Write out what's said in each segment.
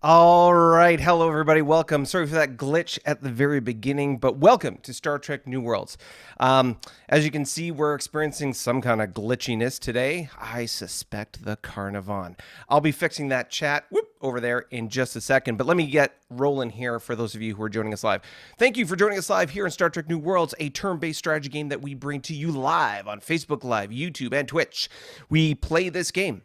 All right. Hello, everybody. Welcome. Sorry for that glitch at the very beginning, but welcome to Star Trek New Worlds. As you can see, we're experiencing some kind of glitchiness today. I suspect the Carnivon. I'll be fixing that chat over there in just a second, but let me get rolling here for those of you who are joining us live. Thank you for joining us live here in Star Trek New Worlds, a turn-based strategy game that we bring to you live on Facebook Live, YouTube, and Twitch. We play this game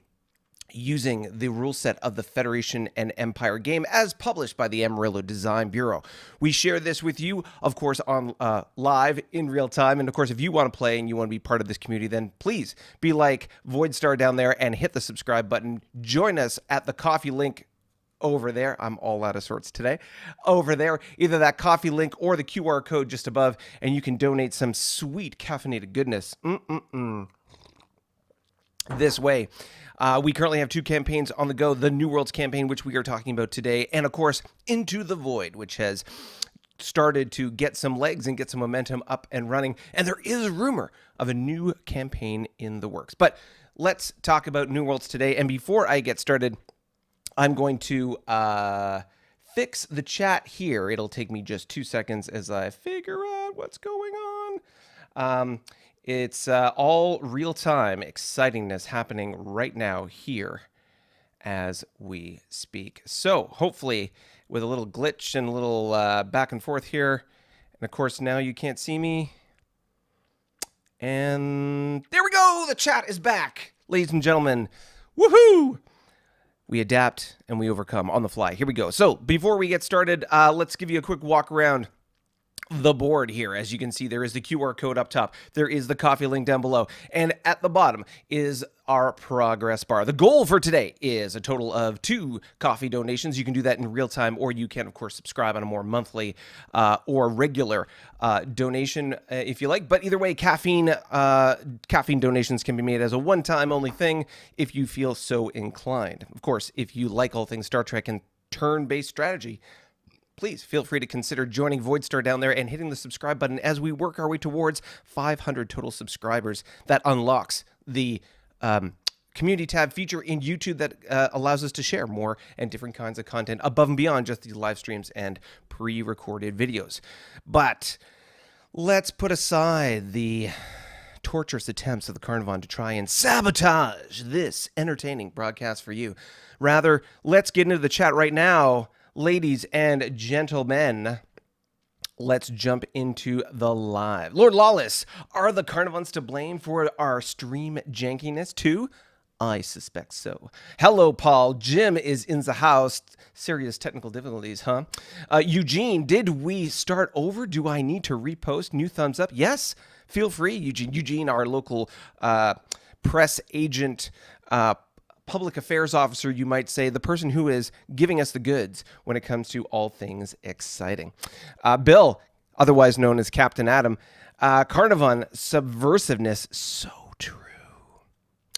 using the rule set of the Federation and Empire game as published by the Amarillo Design Bureau. We share this with you, of course, on live in real time. And of course, if you want to play and you want to be part of this community, then please be like Voidstar down there and hit the subscribe button. Join us at the coffee link over there. I'm all out of sorts today. Over there, either that coffee link or the QR code just above, and you can donate some sweet caffeinated goodness this way. We currently have two campaigns on the go, the New Worlds campaign, which we are talking about today, and of course, Into the Void, which has started to get some legs and get some momentum up and running, and there is a rumor of a new campaign in the works. But let's talk about New Worlds today, and before I get started, I'm going to fix the chat here. It'll take me just 2 seconds as I figure out what's going on. It's all real-time excitingness happening right now here as we speak. So hopefully with a little glitch and a little back and forth here. And of course now you can't see me. And there we go. The chat is back, ladies and gentlemen. Woohoo! We adapt and we overcome on the fly. Here we go. So before we get started, let's give you a quick walk around the board here. As you can see, there is the QR code up top. There is the coffee link down below. And at the bottom is our progress bar. The goal for today is a total of 2 coffee donations. You can do that in real time, or you can, of course, subscribe on a more monthly or regular donation if you like. But either way, caffeine donations can be made as a one-time only thing if you feel so inclined. Of course, if you like all things Star Trek and turn-based strategy, please feel free to consider joining Voidstar down there and hitting the subscribe button as we work our way towards 500 total subscribers. That unlocks the community tab feature in YouTube that allows us to share more and different kinds of content above and beyond just these live streams and pre-recorded videos. But let's put aside the torturous attempts of the Carnivon to try and sabotage this entertaining broadcast for you. Rather, let's get into the chat right now. Ladies and gentlemen, let's jump into the live. Lord Lawless, are the Carnivons to blame for our stream jankiness too? I suspect so. Hello, Paul. Jim is in the house. Serious technical difficulties, huh? Eugene, did we start over? Do I need to repost? New thumbs up? Yes, feel free, Eugene. Eugene, our local press agent, public affairs officer, you might say, the person who is giving us the goods when it comes to all things exciting. Bill, otherwise known as Captain Adam, Carnivon subversiveness, so true.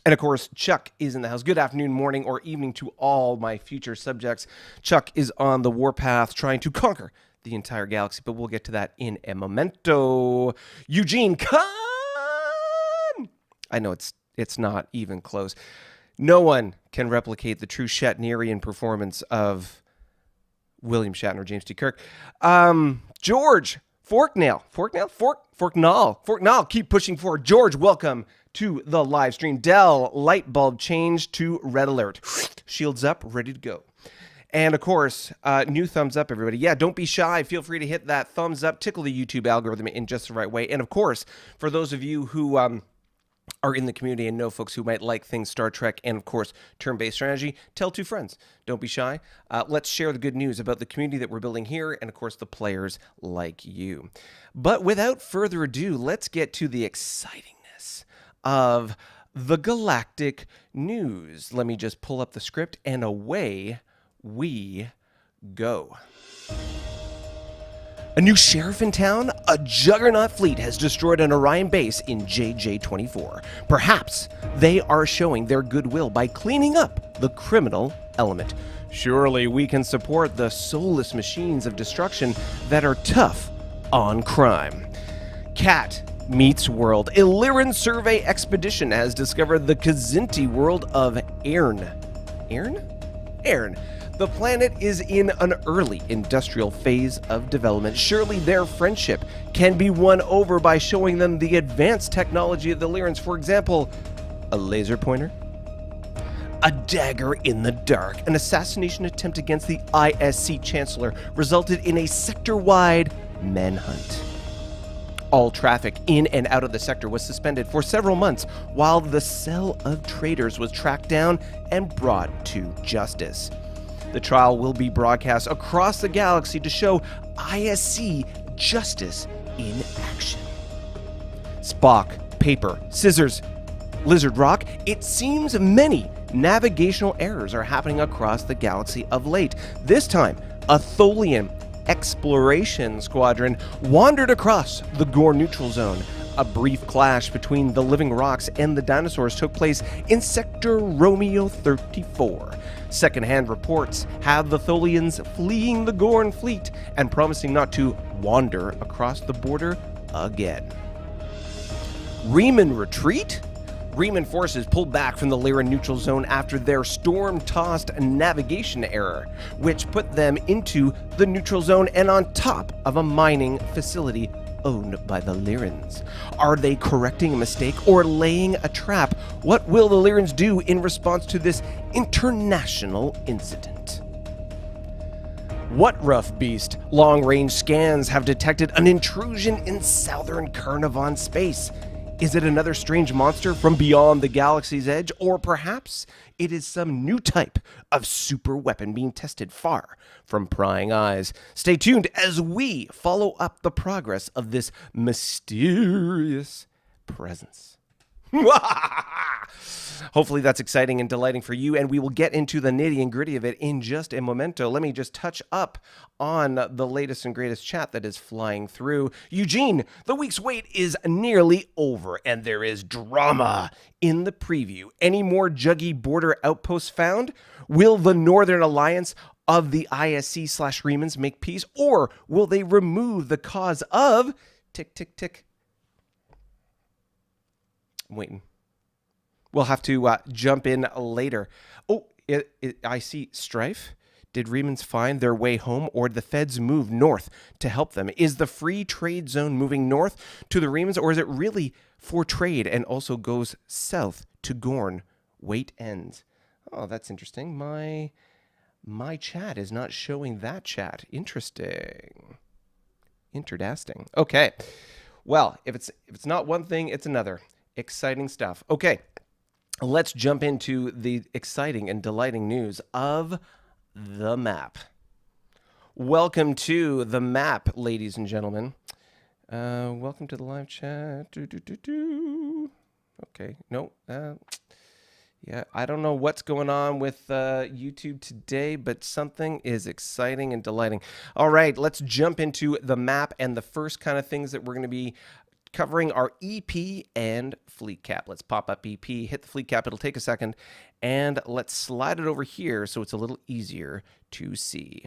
And of course, Chuck is in the house. Good afternoon, morning, or evening to all my future subjects. Chuck is on the warpath trying to conquer the entire galaxy, but we'll get to that in a momento. Eugene, Khan! I know it's not even close. No one can replicate the true Shatnerian performance of William Shatner, James T. Kirk. George, Forknall, keep pushing forward. George, welcome to the live stream. Dell, light bulb change to red alert. Shields up, ready to go. And of course, new thumbs up, everybody. Yeah, don't be shy. Feel free to hit that thumbs up, tickle the YouTube algorithm in just the right way. And of course, for those of you who are in the community and know folks who might like things Star Trek and, of course, turn-based strategy, tell 2 friends. Don't be shy. Let's share the good news about the community that we're building here and, of course, the players like you. But without further ado, let's get to the excitingness of the galactic news. Let me just pull up the script, and away we go. A new sheriff in town? A juggernaut fleet has destroyed an Orion base in JJ-24. Perhaps they are showing their goodwill by cleaning up the criminal element. Surely we can support the soulless machines of destruction that are tough on crime. Cat meets world. A Lyran survey expedition has discovered the Kazinti world of Airn. Airn? Airn. The planet is in an early industrial phase of development. Surely their friendship can be won over by showing them the advanced technology of the Lyrans. For example, a laser pointer, a dagger in the dark. An assassination attempt against the ISC Chancellor resulted in a sector-wide manhunt. All traffic in and out of the sector was suspended for several months while the cell of traitors was tracked down and brought to justice. The trial will be broadcast across the galaxy to show ISC justice in action. Spock, paper, scissors, lizard rock. It seems many navigational errors are happening across the galaxy of late. This time, a Tholian exploration squadron wandered across the Gorn neutral zone. A brief clash between the living rocks and the dinosaurs took place in Sector Romeo 34. Secondhand reports have the Tholians fleeing the Gorn fleet and promising not to wander across the border again. Riemann retreat? Riemann forces pulled back from the Lyran neutral zone after their storm-tossed navigation error, which put them into the neutral zone and on top of a mining facility owned by the Lyrans. Are they correcting a mistake or laying a trap? What will the Lyrans do in response to this international incident? What rough beast? Long-range scans have detected an intrusion in southern Carnivon space. Is it another strange monster from beyond the galaxy's edge? Or perhaps it is some new type of super weapon being tested far from prying eyes. Stay tuned as we follow up the progress of this mysterious presence. Hopefully that's exciting and delighting for you, and we will get into the nitty and gritty of it in just a momento. Let me just touch up on the latest and greatest chat that is flying through. Eugene, the week's wait is nearly over, and there is drama in the preview. Any more juggy border outposts found? Will the Northern Alliance of the ISC/Remans make peace, or will they remove the cause of tick, tick, tick? I'm waiting. We'll have to jump in later. Oh, I see strife. Did Remans find their way home, or did the feds move north to help them? Is the free trade zone moving north to the Remans, or is it really for trade and also goes south to Gorn? Wait ends. Oh, that's interesting. My chat is not showing that chat. Interesting. Interdasting. Okay. Well, if it's not one thing, it's another. Exciting stuff. Okay, let's jump into the exciting and delighting news of the map. Welcome to the map, ladies and gentlemen. Welcome to the live chat. Okay, no. Yeah, I don't know what's going on with YouTube today, but something is exciting and delighting. All right, let's jump into the map, and the first kind of things that we're going to be covering our EP and fleet cap. Let's pop up EP, hit the fleet cap. It'll take a second, and let's slide it over here so it's a little easier to see.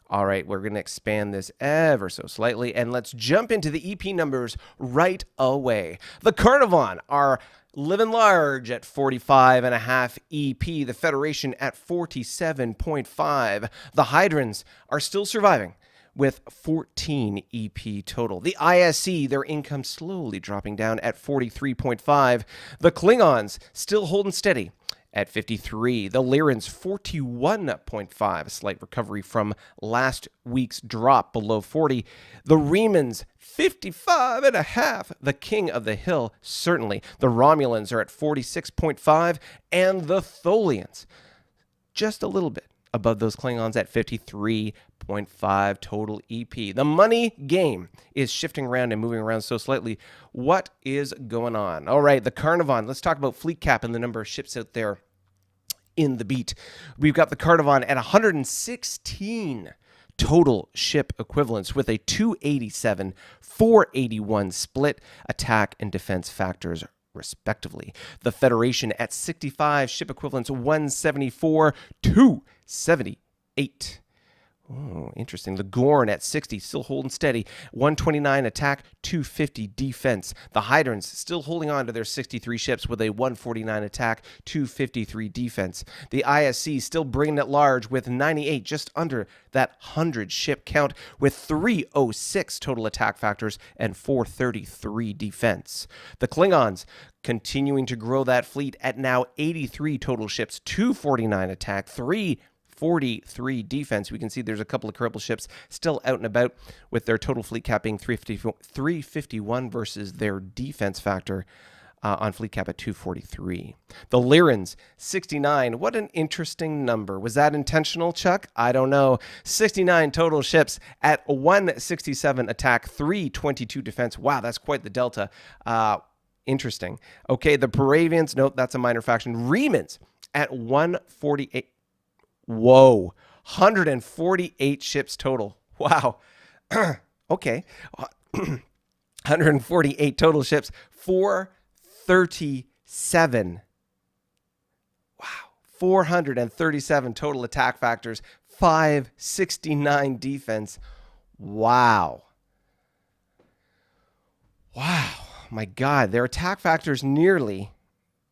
All right, we're going to expand this ever so slightly, and let's jump into the EP numbers right away. The Carnivon are living large at 45.5 EP. The Federation at 47.5. The Hydrons are still surviving with 14 EP total. The ISC, their income slowly dropping down at 43.5. The Klingons still holding steady at 53. The Lyrans 41.5, a slight recovery from last week's drop below 40. The Remans 55.5, the king of the hill, certainly. The Romulans are at 46.5, and the Tholians just a little bit above those Klingons at 53.5 total EP. The money game is shifting around and moving around so slightly. What is going on? All right, the Carnivon. Let's talk about fleet cap and the number of ships out there in the beat. We've got the Carnivon at 116 total ship equivalents with a 287, 481 split attack and defense factors respectively. The Federation at 65 ship equivalents, 174, 278. Oh, interesting. The Gorn at 60, still holding steady. 129 attack, 250 defense. The Hydrants still holding on to their 63 ships with a 149 attack, 253 defense. The ISC still bringing it large with 98, just under that 100 ship count, with 306 total attack factors and 433 defense. The Klingons continuing to grow that fleet at now 83 total ships, 249 attack, 343 defense. We can see there's a couple of Kerbal ships still out and about with their total fleet cap being 351 versus their defense factor on fleet cap at 243. The Lyrans, 69. What an interesting number. Was that intentional, Chuck? I don't know. 69 total ships at 167 attack, 322 defense. Wow, that's quite the delta. Interesting. Okay, the Paravians, nope, that's a minor faction. Remans at 148. Whoa, 148 ships total. Wow. Okay. 148 total ships, 437. Wow. 437 total attack factors, 569 defense. Wow. Wow. My God, their attack factors nearly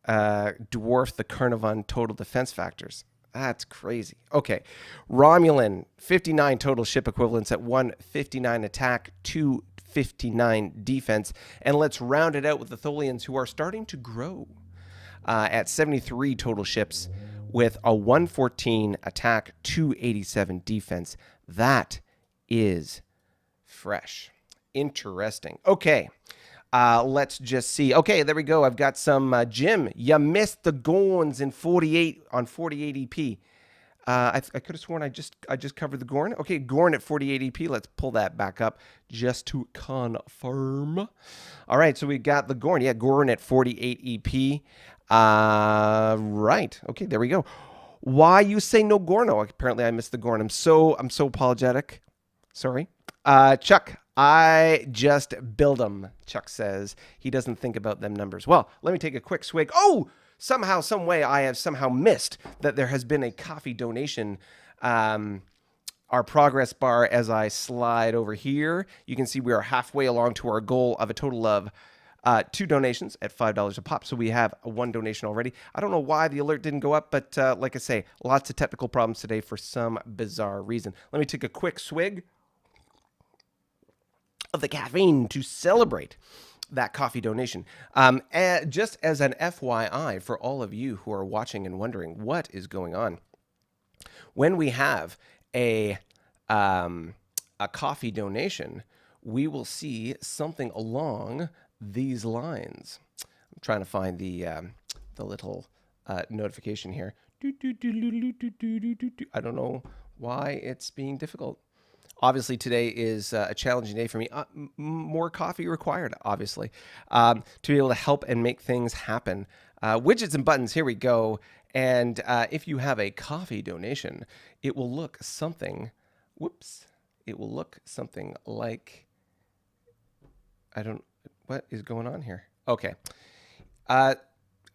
dwarf the Carnivon total defense factors. That's crazy. Okay, Romulan, 59 total ship equivalents at 159 attack, 259 defense. And let's round it out with the Tholians, who are starting to grow at 73 total ships with a 114 attack, 287 defense. That is fresh. Interesting. Okay. Let's just see. Okay, there we go. I've got some Jim. You missed the Gorns in 48 on 48 EP. I could have sworn I just covered the Gorn. Okay, Gorn at 48 EP. Let's pull that back up just to confirm. All right, so we got the Gorn. Yeah, Gorn at 48 EP. Right. Okay, there we go. Why you say no Gorno? Apparently I missed the Gorn. I'm so apologetic. Sorry. Chuck, I just build them, Chuck says. He doesn't think about them numbers. Well, let me take a quick swig. Oh, somehow, some way, I have somehow missed that there has been a coffee donation. Our progress bar, as I slide over here, you can see we are halfway along to our goal of a total of 2 donations at $5 a pop. So we have 1 donation already. I don't know why the alert didn't go up, but like I say, lots of technical problems today for some bizarre reason. Let me take a quick swig of the caffeine to celebrate that coffee donation. Just as an FYI for all of you who are watching and wondering what is going on, when we have a coffee donation, we will see something along these lines. I'm trying to find the little notification here. I don't know why it's being difficult. Obviously, today is a challenging day for me. More coffee required, obviously, to be able to help and make things happen. Widgets and buttons, here we go. And if you have a coffee donation, it will look something, it will look something like, what is going on here? Okay.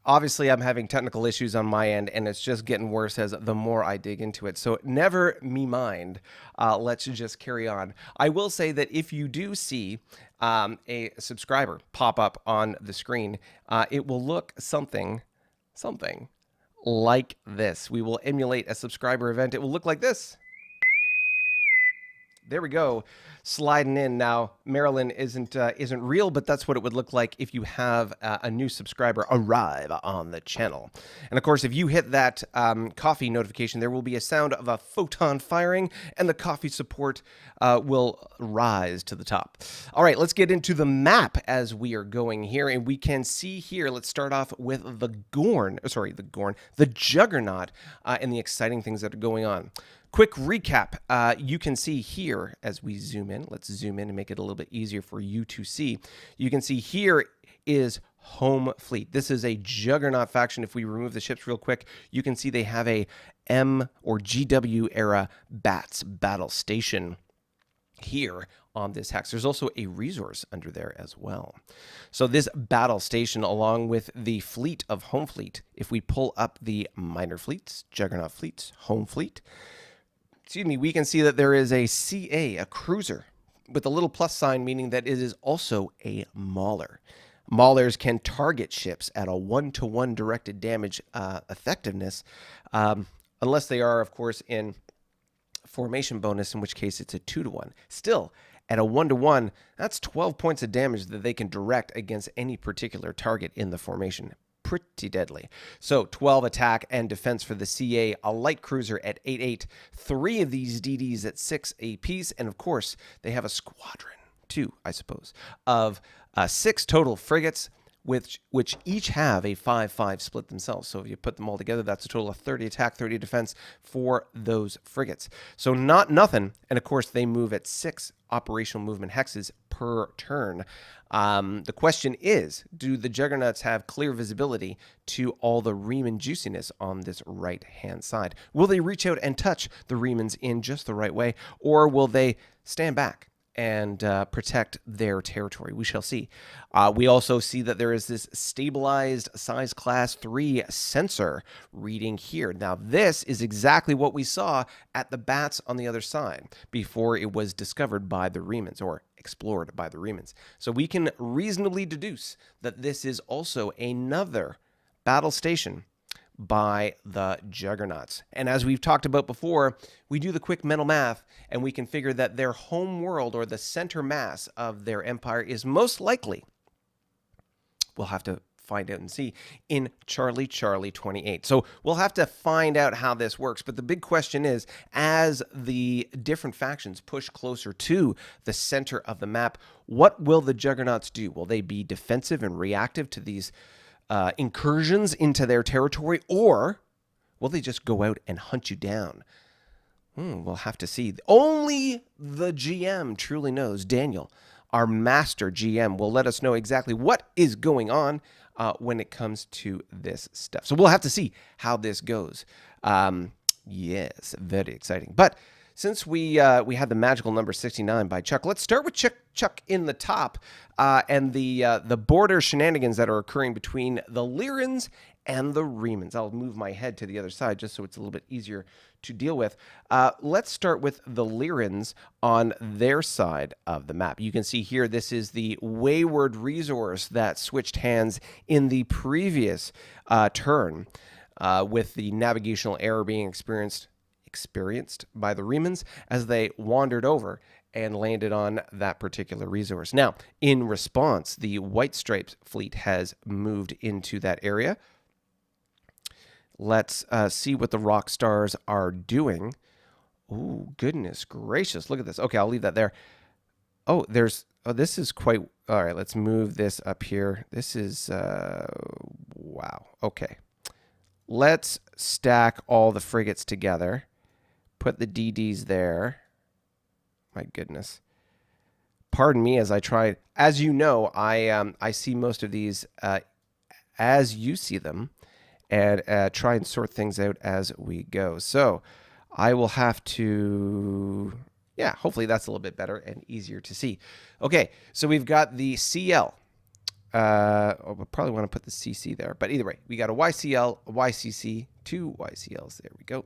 Obviously, I'm having technical issues on my end, and it's just getting worse as the more I dig into it. So never me mind. Let's just carry on. I will say that if you do see a subscriber pop up on the screen, it will look something like this. We will emulate a subscriber event. It will look like this. There we go, sliding in. Now, Marilyn isn't real, but that's what it would look like if you have a new subscriber arrive on the channel. And of course, if you hit that coffee notification, there will be a sound of a photon firing, and the coffee support will rise to the top. All right, let's get into the map as we are going here, and we can see here. Let's start off with the Juggernaut, and the exciting things that are going on. Quick recap, you can see here as we zoom in. Let's zoom in and make it a little bit easier for you to see. You can see here is Home Fleet. This is a Juggernaut faction. If we remove the ships real quick, you can see they have a M or GW era BATS battle station here on this hex. There's also a resource under there as well. So this battle station, along with the fleet of Home Fleet, if we pull up the minor fleets, Juggernaut fleets, Home Fleet, excuse me, we can see that there is a CA, a cruiser, with a little plus sign, meaning that it is also a mauler. Maulers can target ships at a 1-to-1 directed damage effectiveness, unless they are, of course, in formation bonus, in which case it's a 2-to-1. Still, at a 1-to-1, that's 12 points of damage that they can direct against any particular target in the formation. Pretty deadly. So 12 attack and defense for the CA, a light cruiser at 8/8, 3 of these DDs at 6 apiece, and of course they have a squadron, 2 I suppose, of 6 total frigates, which each have a 5/5 split themselves. So if you put them all together, that's a total of 30 attack, 30 defense for those frigates. So not nothing, and of course they move at 6 operational movement hexes per turn. The question is, do the Juggernauts have clear visibility to all the Riemann juiciness on this right-hand side? Will they reach out and touch the Riemanns in just the right way, or will they stand back and protect their territory? We shall see. We also see that there is this stabilized size class 3 sensor reading here. Now, this is exactly what we saw at the bats on the other side before it was discovered by the Riemanns, or explored by the Riemanns. So we can reasonably deduce that this is also another battle station by the Juggernauts. And as we've talked about before, we do the quick mental math and we can figure that their home world, or the center mass of their empire, is most likely, we'll have to find out and see, in Charlie 28. So we'll have to find out how this works. But the big question is, as the different factions push closer to the center of the map, what will the Juggernauts do? Will they be defensive and reactive to these incursions into their territory, or will they just go out and hunt you down? We'll have to see. Only the GM truly knows. Daniel, our master GM, will let us know exactly what is going on when it comes to this stuff. So we'll have to see how this goes. Yes, very exciting. But since we had the magical number 69 by Chuck, let's start with Chuck in the top and the border shenanigans that are occurring between the Lyrans and the Riemanns. I'll move my head to the other side just so it's a little bit easier to deal with. Let's start with the Lyrans on their side of the map. You can see here, this is the wayward resource that switched hands in the previous turn, with the navigational error being experienced by the Riemanns as they wandered over and landed on that particular resource. Now, in response, the White Stripes fleet has moved into that area. Let's see what the rock stars are doing. Oh, goodness gracious. Look at this. Okay, I'll leave that there. Oh, this is quite... All right, let's move this up here. This is... wow. Okay. Let's stack all the frigates together. Put the DDs there. My goodness. Pardon me as I try. As you know, I see most of these as you see them, and try and sort things out as we go. So I will have to, yeah, hopefully that's a little bit better and easier to see. Okay, so we've got the CL. We'll probably want to put the CC there, but either way, we got a YCL, a YCC, 2 YCLs. There we go.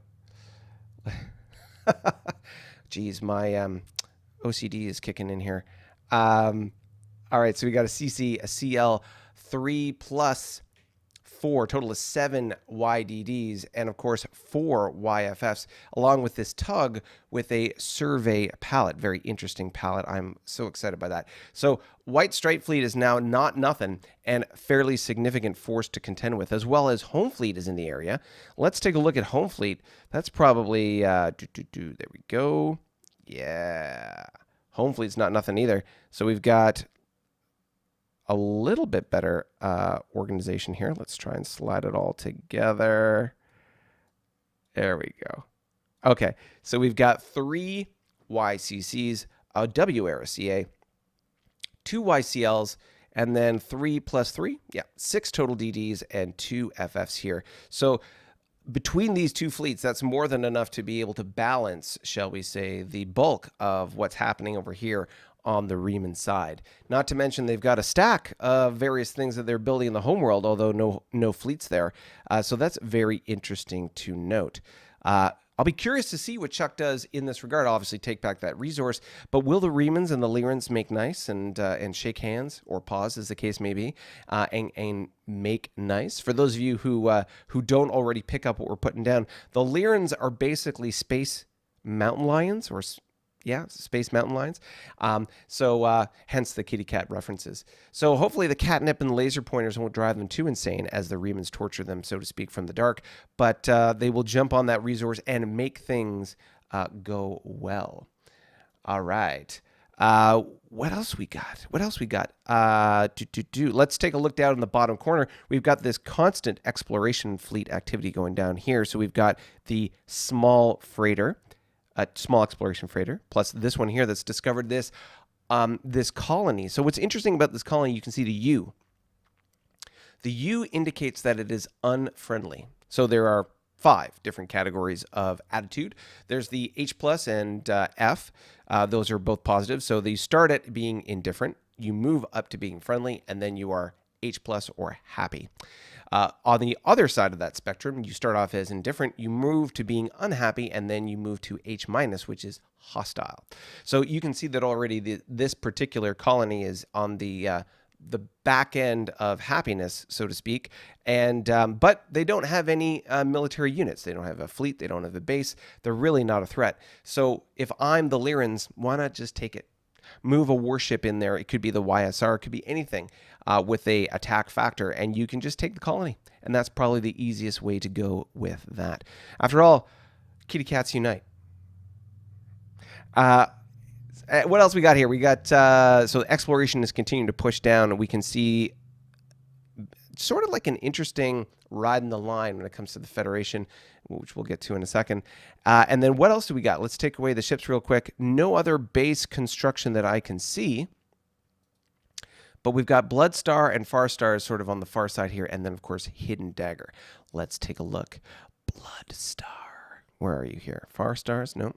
Geez, my OCD is kicking in here. All right, so we got a CC, a CL, 3 plus 4, total of 7 YDDs, and of course 4 YFFs, along with this tug with a survey pallet. Very interesting pallet. I'm so excited by that. So White Stripe Fleet is now not nothing, and fairly significant force to contend with, as well as Home Fleet is in the area. Let's take a look at Home Fleet. That's probably, there we go. Yeah. Home Fleet's not nothing either. So we've got a little bit better organization here. Let's try and slide it all together. There we go. Okay, so we've got 3 YCCs, a W-era CA, 2 YCLs, and then 3 plus 3, yeah, 6 total DDs and 2 FFs here. So between these two fleets, that's more than enough to be able to balance, shall we say, the bulk of what's happening over here on the Riemann side. Not to mention they've got a stack of various things that they're building in the homeworld, although no fleets there. So that's very interesting to note. On I'll be curious to see what Chuck does in this regard. I'll obviously take back that resource, but will the Remans and the Lyrans make nice and shake hands, or pause as the case may be, and make nice? For those of you who don't already pick up what we're putting down, the Lyrans are basically space mountain lions, or space mountain lions. Hence the kitty cat references. So hopefully the catnip and the laser pointers won't drive them too insane as the Remans torture them, so to speak, from the dark. But they will jump on that resource and make things go well. All right. What else we got? Let's take a look down in the bottom corner. We've got this constant exploration fleet activity going down here. So we've got the small freighter, a small exploration freighter, plus this one here that's discovered this colony. So what's interesting about this colony, you can see the U. The U indicates that it is unfriendly. So there are 5 different categories of attitude. There's the H plus and F. Those are both positive. So they start at being indifferent, you move up to being friendly, and then you are H plus or happy. On the other side of that spectrum, you start off as indifferent, you move to being unhappy, and then you move to H minus, which is hostile. So you can see that already this particular colony is on the back end of happiness, so to speak, and but they don't have any military units. They don't have a fleet. They don't have a base. They're really not a threat. So if I'm the Lyrans, why not just take it? Move a warship in there. It could be the YSR. It could be anything with a attack factor, and you can just take the colony. And that's probably the easiest way to go with that. After all, kitty cats unite. What else we got here? We got, so exploration is continuing to push down, and we can see sort of like an interesting ride in the line when it comes to the Federation, which we'll get to in a second. And then what else do we got? Let's take away the ships real quick. No other base construction that I can see. But we've got Bloodstar and Farstar sort of on the far side here. And then, of course, Hidden Dagger. Let's take a look. Bloodstar. Where are you here? Farstars? No.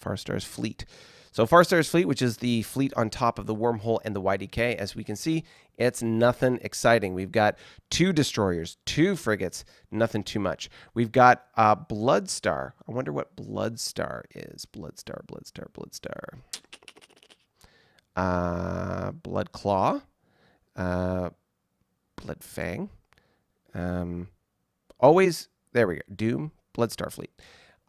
Farstar's fleet. So Farstar's fleet, which is the fleet on top of the wormhole and the YDK, as we can see, it's nothing exciting. We've got 2 destroyers, 2 frigates, nothing too much. We've got Bloodstar. I wonder what Bloodstar is. Bloodstar. Bloodclaw. Bloodfang. Always, there we go. Doom, Bloodstar fleet.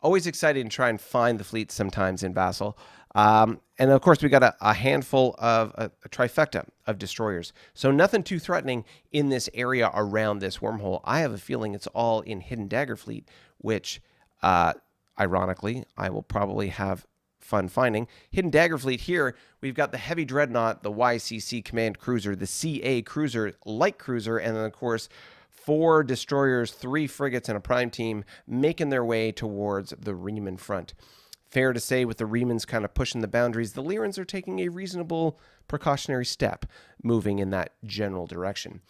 Always excited to try and find the fleet sometimes in Vassal. And of course, we got a handful of a trifecta of destroyers. So nothing too threatening in this area around this wormhole. I have a feeling it's all in Hidden Dagger fleet, which ironically, I will probably have fun finding. Hidden Dagger fleet here, we've got the Heavy Dreadnought, the YCC Command Cruiser, the CA Cruiser, Light Cruiser, and then of course 4 destroyers, 3 frigates, and a prime team making their way towards the Reman front. Fair to say, with the Remans kind of pushing the boundaries, the Lyrans are taking a reasonable precautionary step, moving in that general direction.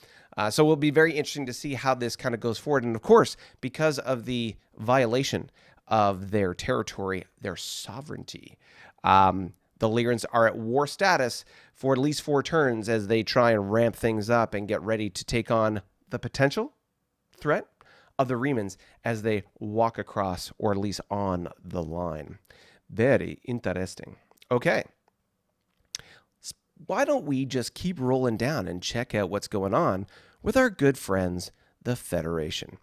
So it will be very interesting to see how this kind of goes forward. And of course, because of the violation of their territory, their sovereignty, the Lyrans are at war status for at least 4 turns as they try and ramp things up and get ready to take on the potential threat of the Remans as they walk across, or at least on the line. Very interesting. Okay. Why don't we just keep rolling down and check out what's going on with our good friends, the Federation?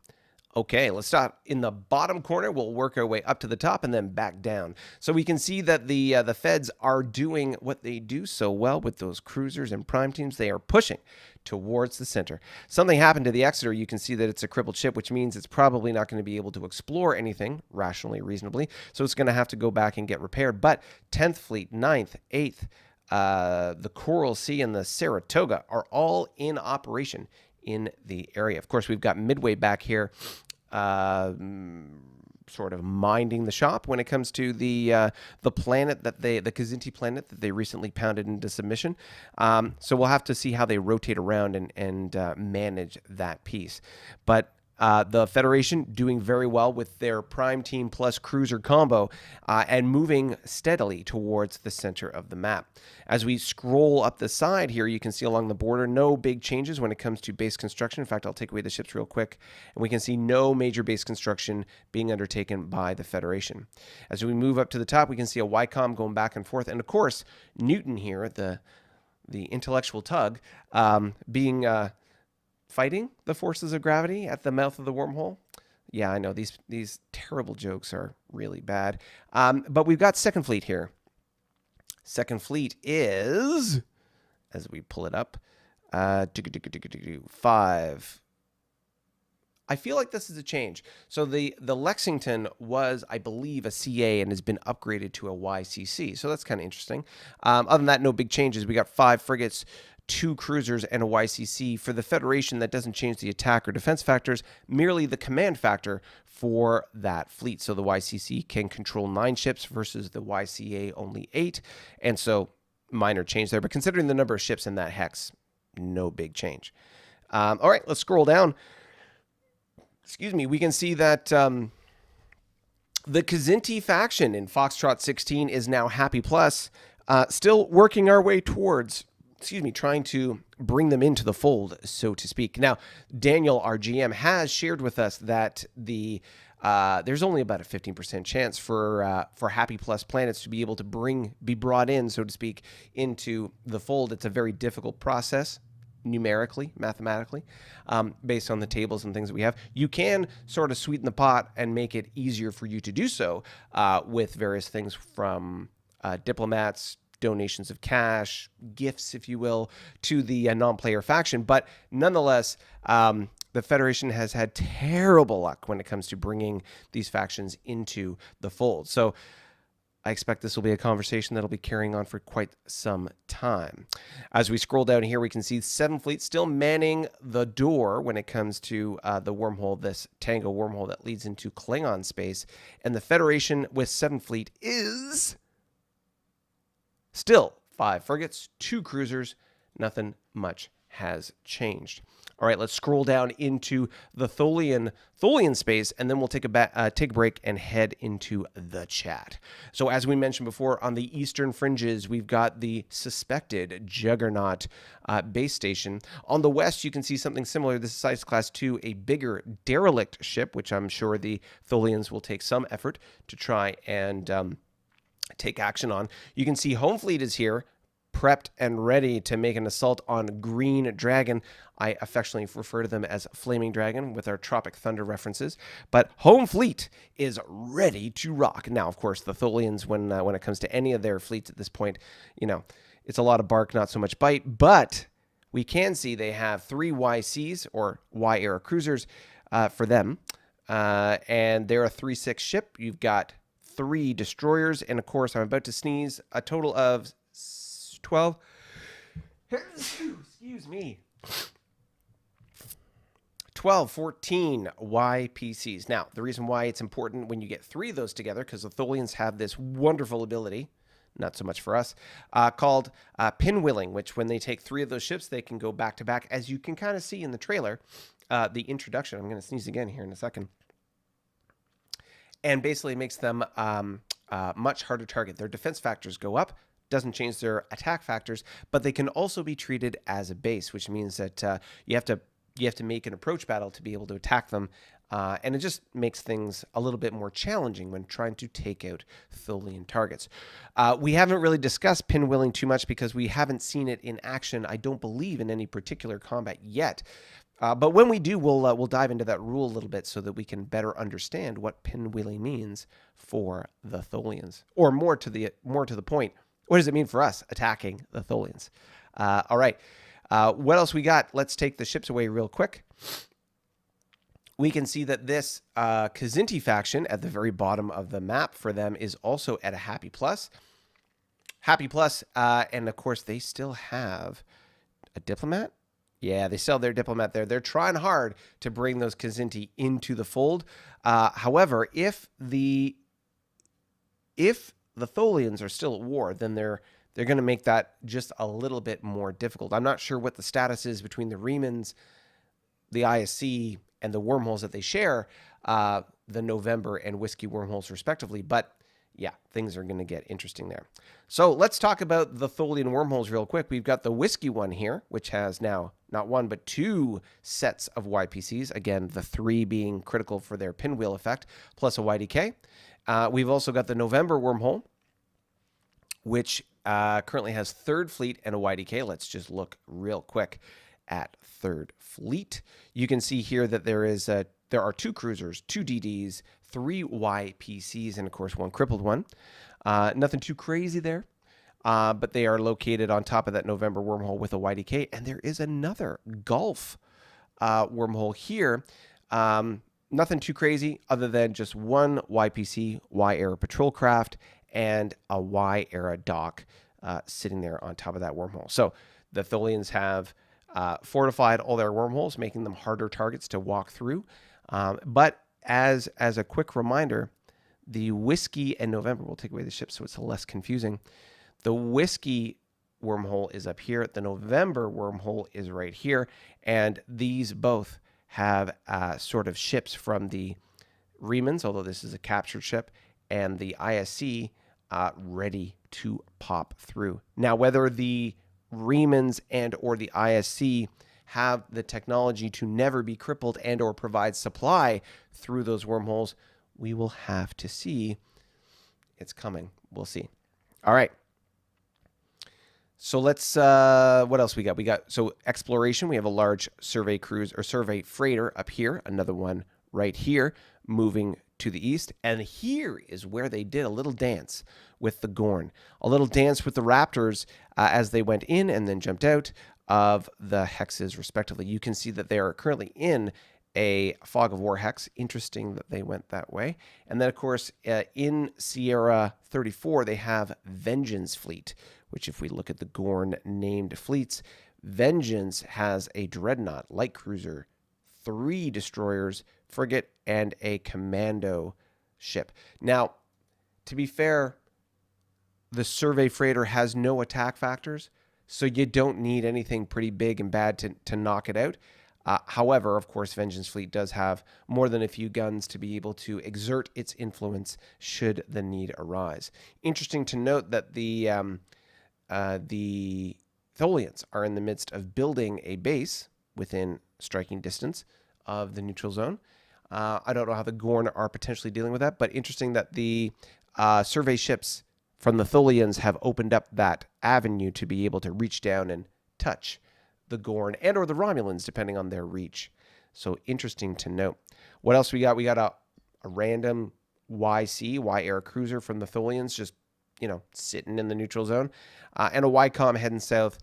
Okay, let's start in the bottom corner. We'll work our way up to the top and then back down. So we can see that the Feds are doing what they do so well with those cruisers and prime teams. They are pushing towards the center. Something happened to the Exeter. You can see that it's a crippled ship, which means it's probably not going to be able to explore anything rationally, reasonably. So it's going to have to go back and get repaired. But 10th Fleet, 9th, 8th, the Coral Sea, and the Saratoga are all in operation in the area. Of course, we've got Midway back here sort of minding the shop when it comes to the planet that the Kzinti planet that they recently pounded into submission. So we'll have to see how they rotate around and manage that piece. But The Federation doing very well with their Prime Team plus Cruiser combo and moving steadily towards the center of the map. As we scroll up the side here, you can see along the border, no big changes when it comes to base construction. In fact, I'll take away the ships real quick, and we can see no major base construction being undertaken by the Federation. As we move up to the top, we can see a YCOM going back and forth, and of course, Newton here, the intellectual tug, fighting the forces of gravity at the mouth of the wormhole. Yeah, I know these terrible jokes are really bad. But we've got Second Fleet here. Second Fleet is, as we pull it up, 5. I feel like this is a change. So the Lexington was, I believe, a CA and has been upgraded to a YCC. So that's kind of interesting. Other than that, no big changes. We got 5 frigates, 2 cruisers, and a YCC. For the Federation, that doesn't change the attack or defense factors, merely the command factor for that fleet. So the YCC can control 9 ships versus the YCA only 8. And so minor change there. But considering the number of ships in that hex, no big change. All right, let's scroll down. Excuse me, we can see that the Kzinti faction in Foxtrot 16 is now Happy Plus, still working our way towards, trying to bring them into the fold, so to speak. Now, Daniel, our GM, has shared with us that there's only about a 15% chance for Happy Plus planets to be able to be brought in, so to speak, into the fold. It's a very difficult process, numerically, mathematically, based on the tables and things that we have. You can sort of sweeten the pot and make it easier for you to do so with various things from diplomats, donations of cash, gifts, if you will, to the non-player faction. But nonetheless, the Federation has had terrible luck when it comes to bringing these factions into the fold. So I expect this will be a conversation that'll be carrying on for quite some time. As we scroll down here, we can see 7 Fleet still manning the door when it comes to the wormhole, this Tango wormhole that leads into Klingon space. And the Federation with 7 Fleet is still 5 frigates, 2 cruisers. Nothing much has changed. All right, let's scroll down into the Tholian space, and then we'll take a break and head into the chat. So as we mentioned before, on the eastern fringes, we've got the suspected Juggernaut base station. On the west, you can see something similar. This is Size Class 2, a bigger derelict ship, which I'm sure the Tholians will take some effort to try and take action on. You can see Home Fleet is here, prepped and ready to make an assault on Green Dragon. I affectionately refer to them as Flaming Dragon with our Tropic Thunder references. But Home Fleet is ready to rock. Now, of course, the Tholians, when it comes to any of their fleets at this point, it's a lot of bark, not so much bite. But we can see they have 3 YCs, or Y-era cruisers, for them. And they're a 3/6 ship. You've got 3 destroyers. And, of course, I'm about to sneeze, a total of 12. Excuse me. 14 YPCs. Now, the reason why it's important when you get 3 of those together, because the Tholians have this wonderful ability, not so much for us, called pinwheeling, which when they take 3 of those ships, they can go back to back, as you can kind of see in the trailer, the introduction. I'm going to sneeze again here in a second. And basically makes them much harder to target. Their defense factors go up. Doesn't change their attack factors, but they can also be treated as a base, which means that you have to make an approach battle to be able to attack them, and it just makes things a little bit more challenging when trying to take out Tholian targets. We haven't really discussed pinwheeling too much because we haven't seen it in action, I don't believe, in any particular combat yet. But when we do, we'll dive into that rule a little bit so that we can better understand what pinwheeling means for the Tholians, or more to the point, what does it mean for us attacking the Tholians? All right. What else we got? Let's take the ships away real quick. We can see that this Kzinti faction at the very bottom of the map for them is also at a Happy Plus. Happy Plus, and of course, they still have a diplomat. Yeah, they still have their diplomat there. They're trying hard to bring those Kzinti into the fold. However, if the Tholians are still at war, then they're going to make that just a little bit more difficult. I'm not sure what the status is between the Remans, the ISC, and the wormholes that they share, the November and Whiskey wormholes respectively. But yeah, things are going to get interesting there. So let's talk about the Tholian wormholes real quick. We've got the Whiskey one here, which has now not one, but 2 sets of YPCs. Again, the 3 being critical for their pinwheel effect, plus a YDK. We've also got the November wormhole, which currently has 3rd Fleet and a YDK. Let's just look real quick at 3rd Fleet. You can see here that there are 2 cruisers, 2 DDs, 3 YPCs, and of course 1 crippled one. Nothing too crazy there, but they are located on top of that November wormhole with a YDK, and there is another Gulf wormhole here. Nothing too crazy other than just 1 YPC, Y-era patrol craft, and a Y-era dock sitting there on top of that wormhole. So the Tholians have fortified all their wormholes, making them harder targets to walk through. But as a quick reminder, the Whiskey and November, we'll take away the ship so it's less confusing. The Whiskey wormhole is up here. The November wormhole is right here. And these both have sort of ships from the Remans, although this is a captured ship, and the ISC ready to pop through. Now, whether the Remans and or the ISC have the technology to never be crippled and or provide supply through those wormholes, we will have to see. It's coming. We'll see. All right. So let's, what else we got? So exploration, we have a large survey cruise or survey freighter up here, another one right here, moving to the east. And here is where they did a little dance with the Gorn, a little dance with the Raptors as they went in and then jumped out of the hexes respectively. You can see that they are currently in a fog of war hex. Interesting that they went that way. And then of course in Sierra 34 they have Vengeance Fleet, which if we look at the Gorn named fleets, Vengeance has a dreadnought, light cruiser, 3 destroyers, frigate, and a commando ship. Now, to be fair, the survey freighter has no attack factors, so you don't need anything pretty big and bad to knock it out. However, of course, Vengeance Fleet does have more than a few guns to be able to exert its influence should the need arise. Interesting to note that the Tholians are in the midst of building a base within striking distance of the neutral zone. I don't know how the Gorn are potentially dealing with that, but interesting that the survey ships from the Tholians have opened up that avenue to be able to reach down and touch the Gorn and or the Romulans, depending on their reach. So interesting to note. What else we got? We got a random YC, Y-era cruiser from the Tholians, just, sitting in the neutral zone. And a YCOM heading south.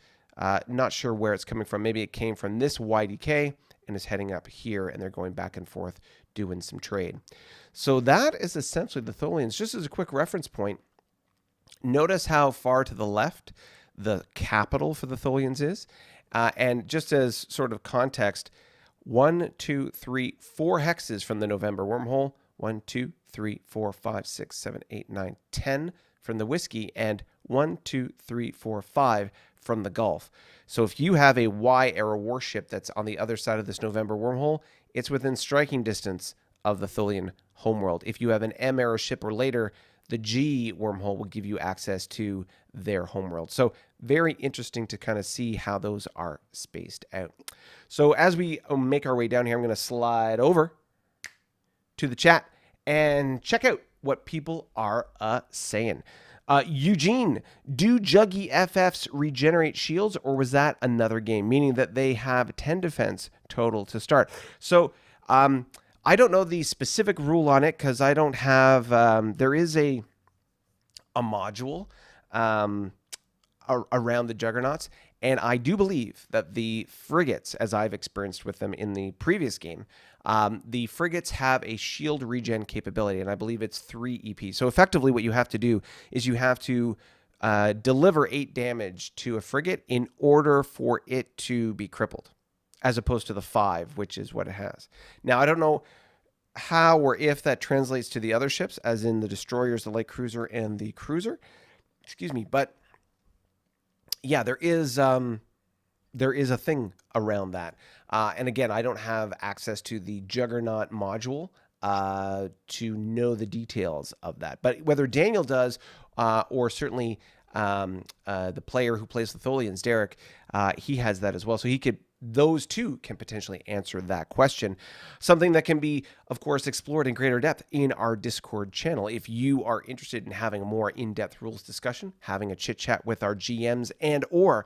Not sure where it's coming from. Maybe it came from this YDK and is heading up here, and they're going back and forth doing some trade. So that is essentially the Tholians. Just as a quick reference point, notice how far to the left the capital for the Tholians is. And just as sort of context, 1, 2, 3, 4 hexes from the November wormhole, 1, 2, 3, 4, 5, 6, 7, 8, 9, 10 from the Whiskey, and 1, 2, 3, 4, 5 from the Gulf. So if you have a Y-era warship that's on the other side of this November wormhole, it's within striking distance of the Tholian homeworld. If you have an M-era ship or later, the G wormhole will give you access to their homeworld. So very interesting to kind of see how those are spaced out. So as we make our way down here, I'm going to slide over to the chat and check out what people are saying. Eugene, do Juggy FFs regenerate shields, or was that another game? Meaning that they have 10 defense total to start. So I don't know the specific rule on it because I don't have, there is a module around the Juggernauts. And I do believe that the frigates, as I've experienced with them in the previous game, the frigates have a shield regen capability, and I believe it's 3 EP. So effectively what you have to do is you have to deliver 8 damage to a frigate in order for it to be crippled, as opposed to the 5, which is what it has. Now, I don't know how or if that translates to the other ships, as in the destroyers, the light cruiser, and the cruiser. Excuse me, but yeah, there is there is a thing around that. And again, I don't have access to the Juggernaut module to know the details of that. But whether Daniel does, or certainly the player who plays the Tholians, Derek, he has that as well. So those two can potentially answer that question. Something that can be, of course, explored in greater depth in our Discord channel. If you are interested in having a more in-depth rules discussion, having a chit-chat with our GMs, and or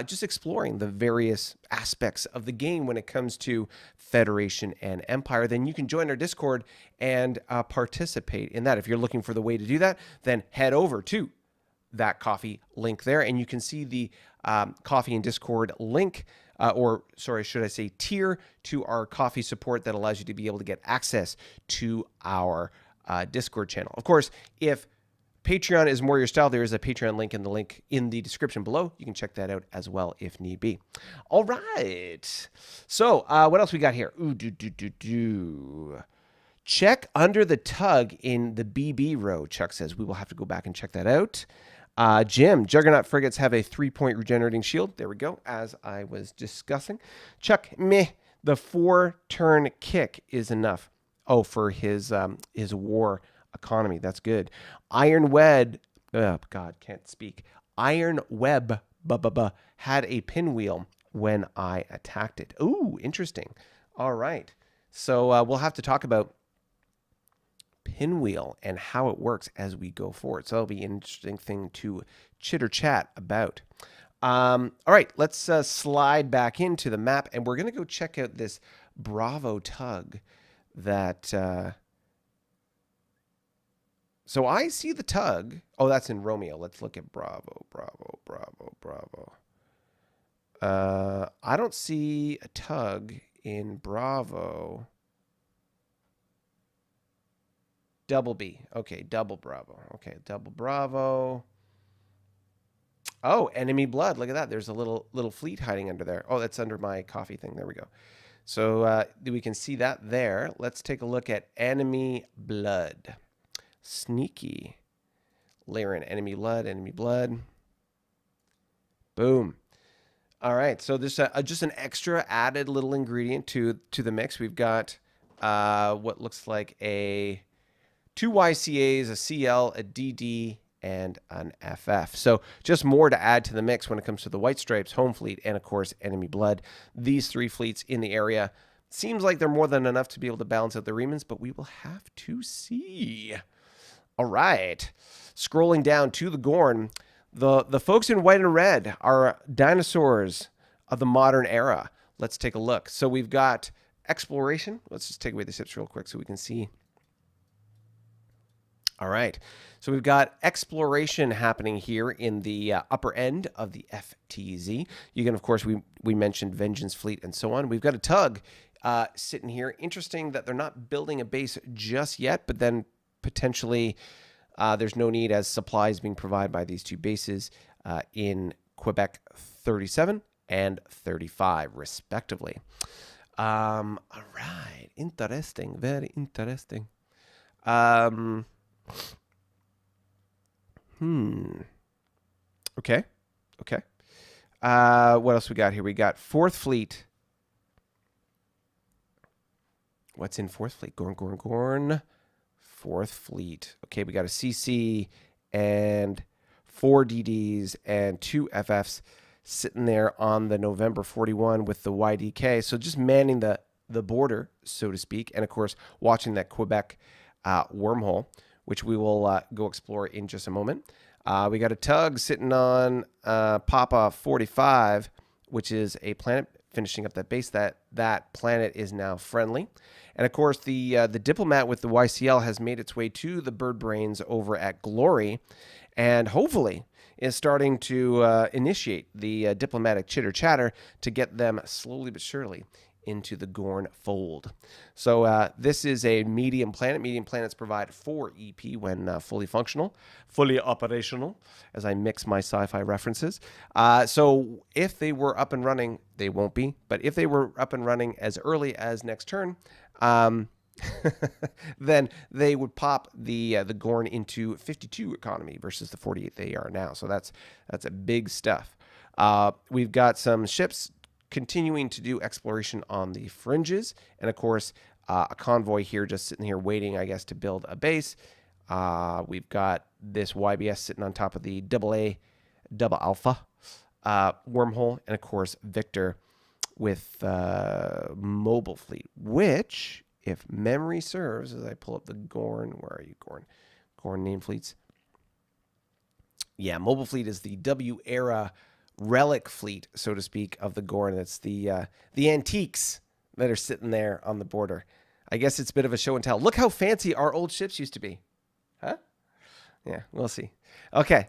just exploring the various aspects of the game when it comes to Federation and Empire, then you can join our Discord and participate in that. If you're looking for the way to do that, then head over to that coffee link there, and you can see the coffee and Discord link, or sorry, should I say tier to our coffee support that allows you to be able to get access to our Discord channel. Of course, if Patreon is more your style, there is a Patreon link in the description below. You can check that out as well if need be. All right. So what else we got here? Check under the tug in the BB row, Chuck says. We will have to go back and check that out. Jim, Juggernaut frigates have a 3-point regenerating shield. There we go, as I was discussing. Chuck, meh, the 4-turn kick is enough. Oh, for his war economy. That's good. Iron Web, oh God, can't speak. Iron Web had a pinwheel when I attacked it. Ooh, interesting. All right. So we'll have to talk about pinwheel and how it works as we go forward. So that'll be an interesting thing to chitter chat about. All right, let's slide back into the map, and we're going to go check out this Bravo tug that... So I see the tug. Oh, that's in Romeo. Let's look at Bravo. I don't see a tug in Bravo. Double B. Okay, double Bravo. Okay, double Bravo. Oh, enemy blood. Look at that. There's a little fleet hiding under there. Oh, that's under my coffee thing. There we go. So we can see that there. Let's take a look at enemy blood. Sneaky. Lyran, enemy blood. Boom. All right, so this just an extra added little ingredient to the mix. We've got what looks like a 2 YCAs, a CL, a DD, and an FF. So just more to add to the mix when it comes to the White Stripes, Home Fleet, and of course enemy blood. These 3 fleets in the area. Seems like they're more than enough to be able to balance out the remans, but we will have to see. All right, scrolling down to the Gorn, the folks in white and red are dinosaurs of the modern era. Let's take a look. So we've got exploration. Let's just take away the ships real quick so we can see. All right, so we've got exploration happening here in the upper end of the FTZ. You can, of course, we mentioned Vengeance Fleet and so on. We've got a tug sitting here. Interesting that they're not building a base just yet, but then potentially there's no need as supplies being provided by these 2 bases in Quebec 37 and 35 respectively. All right, interesting, very interesting. Okay. What else we got here? We got 4th Fleet. What's in 4th Fleet? Gorn. 4th Fleet. Okay, we got a CC and 4 DDs and 2 FFs sitting there on the November 41 with the YDK. So just manning the border, so to speak, and of course watching that Quebec wormhole, which we will go explore in just a moment. We got a tug sitting on Papa 45, which is a planet finishing up that base. That planet is now friendly. And of course, the diplomat with the YCL has made its way to the bird brains over at Glory, and hopefully is starting to initiate the diplomatic chitter chatter to get them slowly but surely into the Gorn fold. So this is a medium planet. Medium planets provide 4 EP when fully functional, fully operational, as I mix my sci-fi references. So if they were up and running, they won't be, but if they were up and running as early as next turn, then they would pop the Gorn into 52 economy versus the 48 they are now. So that's a big stuff. We've got some ships continuing to do exploration on the fringes, and of course a convoy here just sitting here waiting, I guess, to build a base. We've got this YBS sitting on top of the AA double alpha wormhole, and of course Victor with mobile fleet, which, if memory serves, as I pull up the Gorn, where are you, Gorn? Gorn name fleets. Yeah, mobile fleet is the W era relic fleet, so to speak, of the Gorn. That's the antiques that are sitting there on the border. I guess it's a bit of a show and tell. Look how fancy our old ships used to be. Huh? Yeah, we'll see. Okay.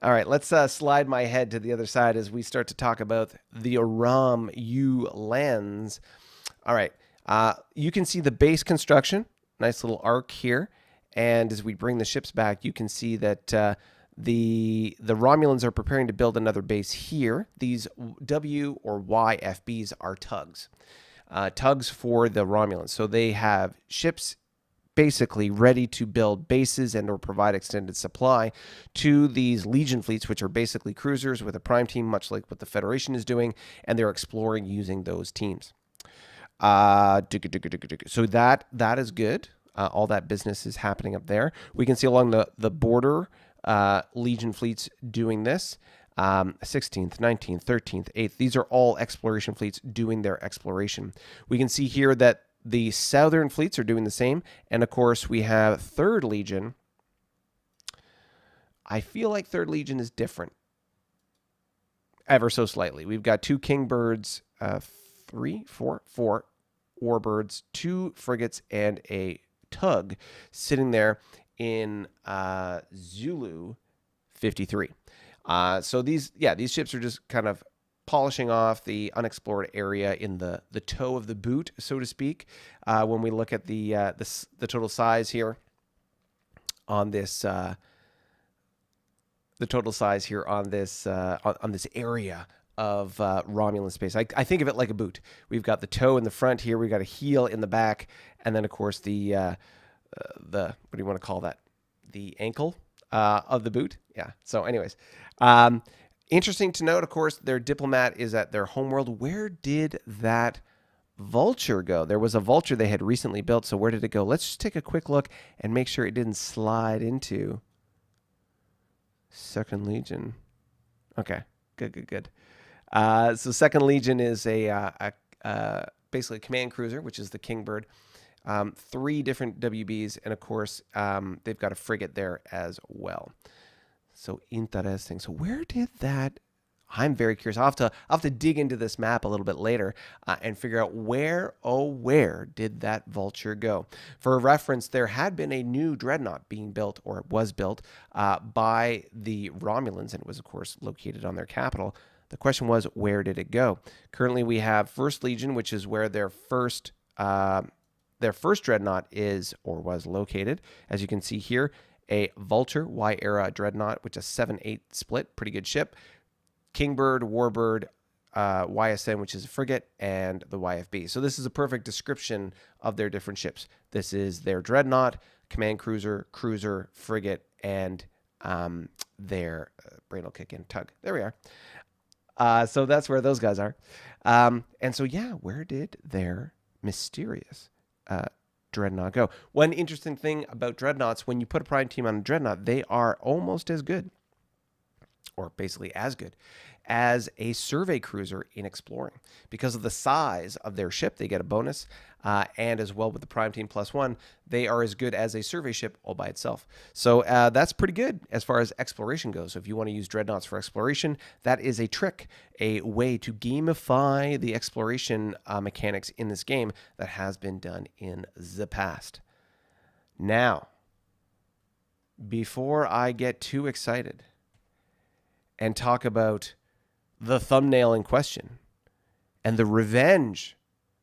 All right, let's slide my head to the other side as we start to talk about the Aram U lands. All right, you can see the base construction, nice little arc here. And as we bring the ships back, you can see that the Romulans are preparing to build another base here. These W or Y FBs are tugs. Tugs for the Romulans. So they have ships basically ready to build bases and or provide extended supply to these Legion fleets, which are basically cruisers with a prime team, much like what the Federation is doing, and they're exploring using those teams. So that is good. All that business is happening up there. We can see along the border Legion fleets doing this. 16th, 19th, 13th, 8th. These are all exploration fleets doing their exploration. We can see here that the southern fleets are doing the same. And of course, we have 3rd Legion. I feel like 3rd Legion is different ever so slightly. We've got 2 Kingbirds, 4 Warbirds, 2 frigates, and a tug sitting there in Zulu 53. So these ships are just kind of polishing off the unexplored area in the toe of the boot, so to speak. When we look at the total size here on this, the total size here on this area of Romulan space, I think of it like a boot. We've got the toe in the front here, we've got a heel in the back, and then of course the what do you want to call that? The ankle of the boot. Yeah. So, anyways. Interesting to note, of course, their diplomat is at their homeworld. Where did that vulture go? There was a vulture they had recently built, so where did it go? Let's just take a quick look and make sure it didn't slide into 2nd Legion. Okay, good. So 2nd Legion is basically a command cruiser, which is the Kingbird. 3 different WBs, and of course, they've got a frigate there as well. So interesting. So where did that? I'm very curious. I'll have to dig into this map a little bit later and figure out where did that vulture go? For reference, there had been a new dreadnought being built, or it was built by the Romulans, and it was of course located on their capital. The question was, where did it go? Currently, we have 1st Legion, which is where their first dreadnought is or was located. As you can see here, a Vulture Y-era dreadnought, which is 7-8 split, pretty good ship. Kingbird, Warbird, YSN, which is a frigate, and the YFB. So this is a perfect description of their different ships. This is their dreadnought, command cruiser, frigate, and their brain will kick in, tug. There we are. So that's where those guys are. And so, yeah, where did their mysterious dreadnought go? One interesting thing about dreadnoughts, when you put a prime team on a dreadnought, they are almost as good, or basically as good, as a survey cruiser in exploring. Because of the size of their ship, they get a bonus, and as well with the prime team +1, they are as good as a survey ship all by itself. So that's pretty good as far as exploration goes. So if you want to use dreadnoughts for exploration, that is a trick, a way to gamify the exploration mechanics in this game that has been done in the past. Now, before I get too excited and talk about the thumbnail in question and the revenge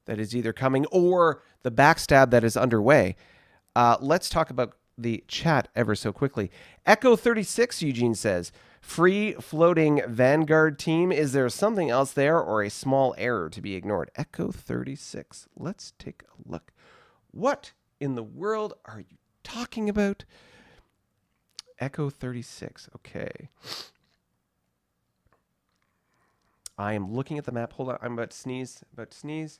that is either coming or the backstab that is underway, let's talk about the chat ever so quickly. Echo 36, Eugene says, free floating Vanguard team. Is there something else there or a small error to be ignored? Echo 36. Let's take a look. What in the world are you talking about? Echo 36. Okay. I am looking at the map. Hold on. I'm about to sneeze. About to sneeze.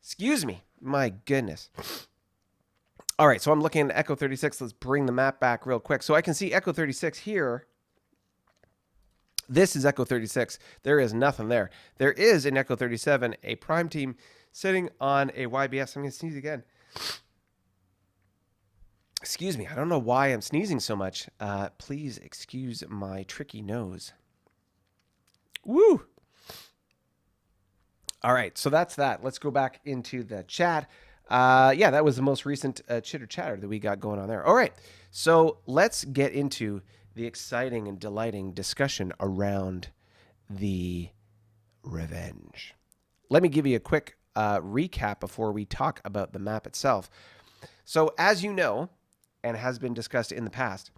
Excuse me. My goodness. All right. So I'm looking at Echo 36. Let's bring the map back real quick. So I can see Echo 36 here. This is Echo 36. There is nothing there. There is in Echo 37 a prime team sitting on a YBS. I'm going to sneeze again. Excuse me. I don't know why I'm sneezing so much. Please excuse my tricky nose. Woo! All right. So that's that. Let's go back into the chat. Yeah, that was the most recent chitter chatter that we got going on there. All right. So let's get into the exciting and delighting discussion around the revenge. Let me give you a quick recap before we talk about the map itself. So as you know, and has been discussed in the past,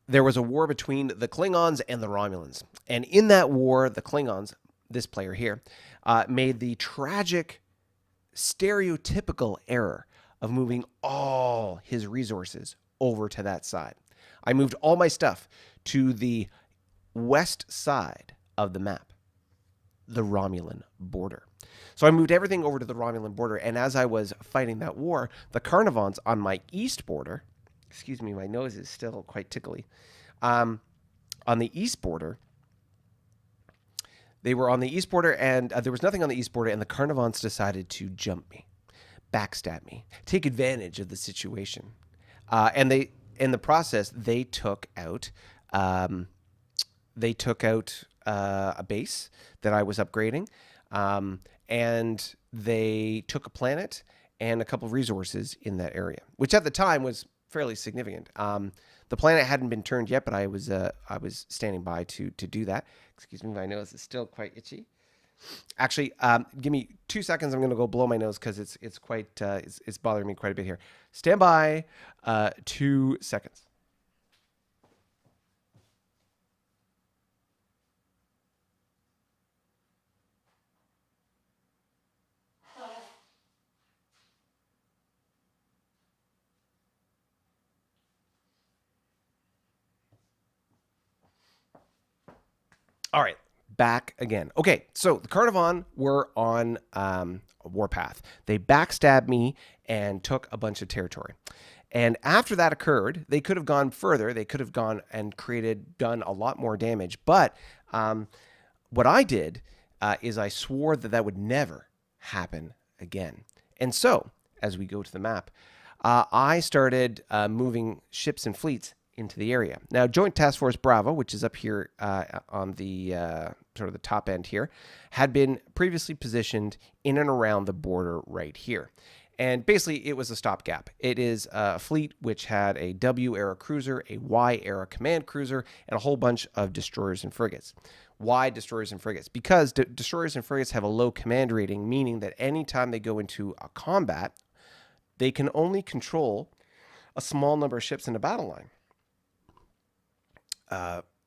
there was a war between the Klingons and the Romulans. And in that war, the Klingons, this player here, made the tragic stereotypical error of moving all his resources over to that side. I moved all my stuff to the west side of the map, the Romulan border. So I moved everything over to the Romulan border, and as I was fighting that war, the Carnivons on my east border, excuse me, my nose is still quite tickly, on the east border, they were on the east border, and there was nothing on the east border, and the Carnivons decided to jump me, backstab me, take advantage of the situation. And they, in the process, they took out a base that I was upgrading, and they took a planet and a couple of resources in that area, which at the time was fairly significant. The planet hadn't been turned yet, but I was standing by to do that. Excuse me, my nose is still quite itchy. Actually, give me 2 seconds. I'm going to go blow my nose because it's quite it's bothering me quite a bit here. Stand by. 2 seconds. All right, back again. Okay, so the Carnivon were on a warpath. They backstabbed me and took a bunch of territory. And after that occurred, they could have gone further. They could have gone and done a lot more damage. But what I did is I swore that that would never happen again. And so, as we go to the map, I started moving ships and fleets into the area. Now, Joint Task Force Bravo, which is up here on the sort of the top end here, had been previously positioned in and around the border right here. And basically, it was a stopgap. It is a fleet which had a W-era cruiser, a Y-era command cruiser, and a whole bunch of destroyers and frigates. Why destroyers and frigates? Because destroyers and frigates have a low command rating, meaning that anytime they go into a combat, they can only control a small number of ships in a battle line.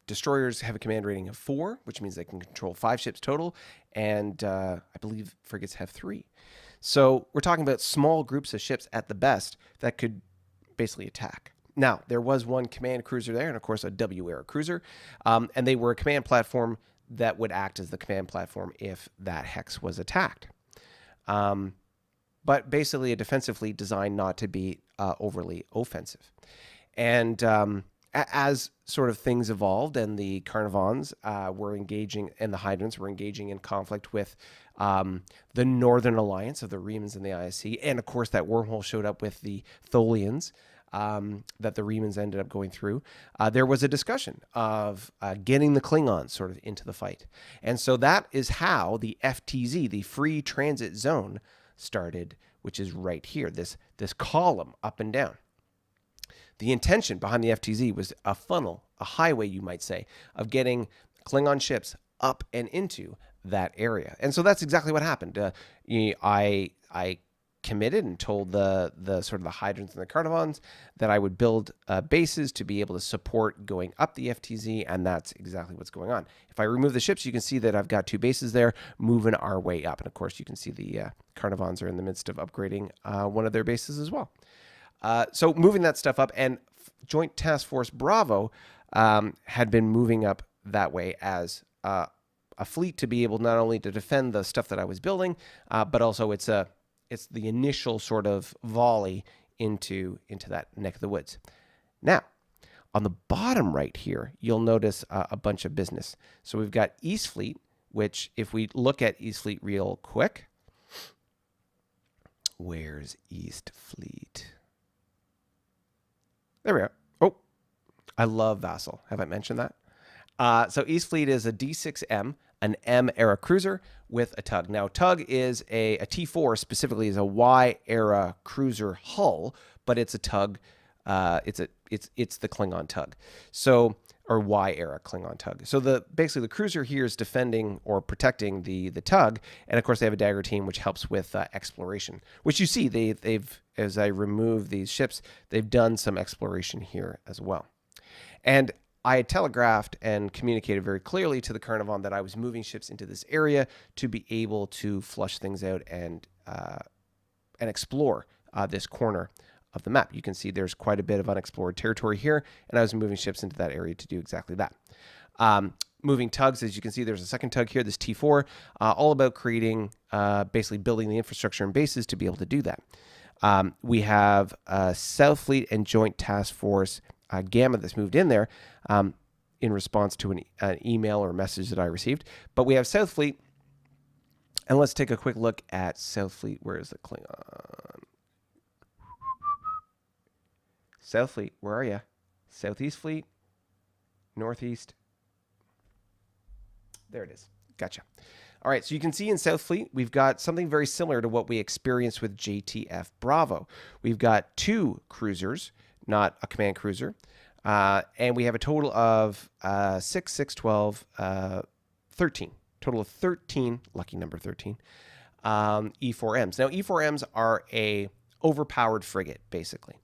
Destroyers have a command rating of 4, which means they can control 5 ships total, and I believe frigates have 3. So we're talking about small groups of ships at the best that could basically attack. Now, there was one command cruiser there, and of course a W-era cruiser, and they were a command platform that would act as the command platform if that hex was attacked. But basically a defensive fleet designed not to be overly offensive. And as sort of things evolved and the Carnivons were engaging, and the Hydrants were engaging in conflict with the Northern Alliance of the Remans and the ISC, and of course that wormhole showed up with the Tholians that the Remans ended up going through, there was a discussion of getting the Klingons sort of into the fight. And so that is how the FTZ, the Free Transit Zone, started, which is right here, this column up and down. The intention behind the FTZ was a funnel, a highway, you might say, of getting Klingon ships up and into that area. And so that's exactly what happened. I committed and told the sort of the Hydrants and the Carnivons that I would build bases to be able to support going up the FTZ, and that's exactly what's going on. If I remove the ships, you can see that I've got 2 bases there moving our way up. And of course, you can see the Carnivons are in the midst of upgrading one of their bases as well. So moving that stuff up, and Joint Task Force Bravo had been moving up that way as a fleet to be able not only to defend the stuff that I was building, but also it's the initial sort of volley into that neck of the woods. Now, on the bottom right here, you'll notice a bunch of business. So we've got East Fleet, which if we look at East Fleet real quick, where's East Fleet? There we are. Oh, I love Vassal. Have I mentioned that? So East Fleet is a D6M, an M-era cruiser with a tug. Now, tug is a T4 specifically is a Y-era cruiser hull, but it's a tug. It's the Klingon tug. So, or Y-era Klingon tug. So basically the cruiser here is defending or protecting the tug, and of course they have a dagger team which helps with exploration. Which you see they've as I remove these ships, they've done some exploration here as well. And I had telegraphed and communicated very clearly to the Carnivon that I was moving ships into this area to be able to flush things out and explore this corner of the map. You can see there's quite a bit of unexplored territory here, and I was moving ships into that area to do exactly that. Moving tugs, as you can see, there's a second tug here, this T4, all about creating, basically building the infrastructure and bases to be able to do that. We have South Fleet and Joint Task Force Gamma that's moved in there in response to an email or message that I received. But we have South Fleet, and let's take a quick look at South Fleet. Where is the Klingon? South Fleet, where are you? Southeast Fleet, Northeast. There it is. Gotcha. All right, so you can see in South Fleet, we've got something very similar to what we experienced with JTF Bravo. We've got 2 cruisers, not a command cruiser, and we have a total of 6, 12, 13. Total of 13, lucky number 13, E4Ms. Now, E4Ms are a overpowered frigate, basically.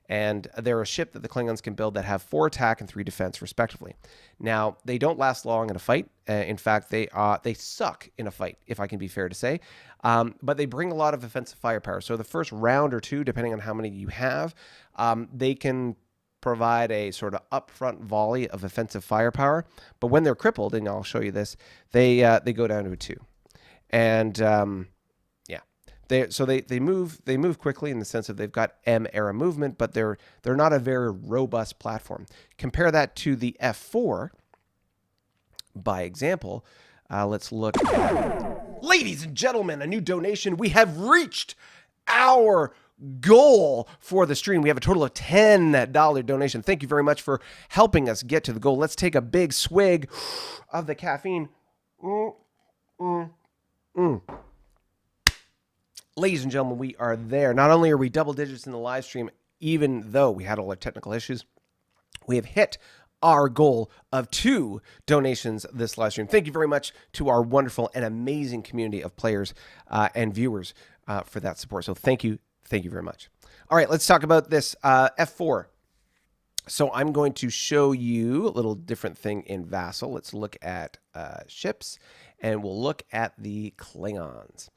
And they're a ship that the Klingons can build that have 4 attack and 3 defense, respectively. Now, they don't last long in a fight. In fact, they suck in a fight, if I can be fair to say. But they bring a lot of offensive firepower. So the first round or 2, depending on how many you have, they can provide a sort of upfront volley of offensive firepower. But when they're crippled, and I'll show you this, they go down to a 2. And They move quickly in the sense of they've got M-era movement, but they're not a very robust platform. Compare that to the F4, by example. Let's look at, ladies and gentlemen, a new donation. We have reached our goal for the stream. We have a total of $10 donation. Thank you very much for helping us get to the goal. Let's take a big swig of the caffeine. Ladies and gentlemen, we are there. Not only are we double digits in the live stream, even though we had all our technical issues, we have hit our goal of 2 donations this live stream. Thank you very much to our wonderful and amazing community of players and viewers for that support. So thank you very much. All right, let's talk about this F4. So I'm going to show you a little different thing in Vassal. Let's look at ships, and we'll look at the Klingons.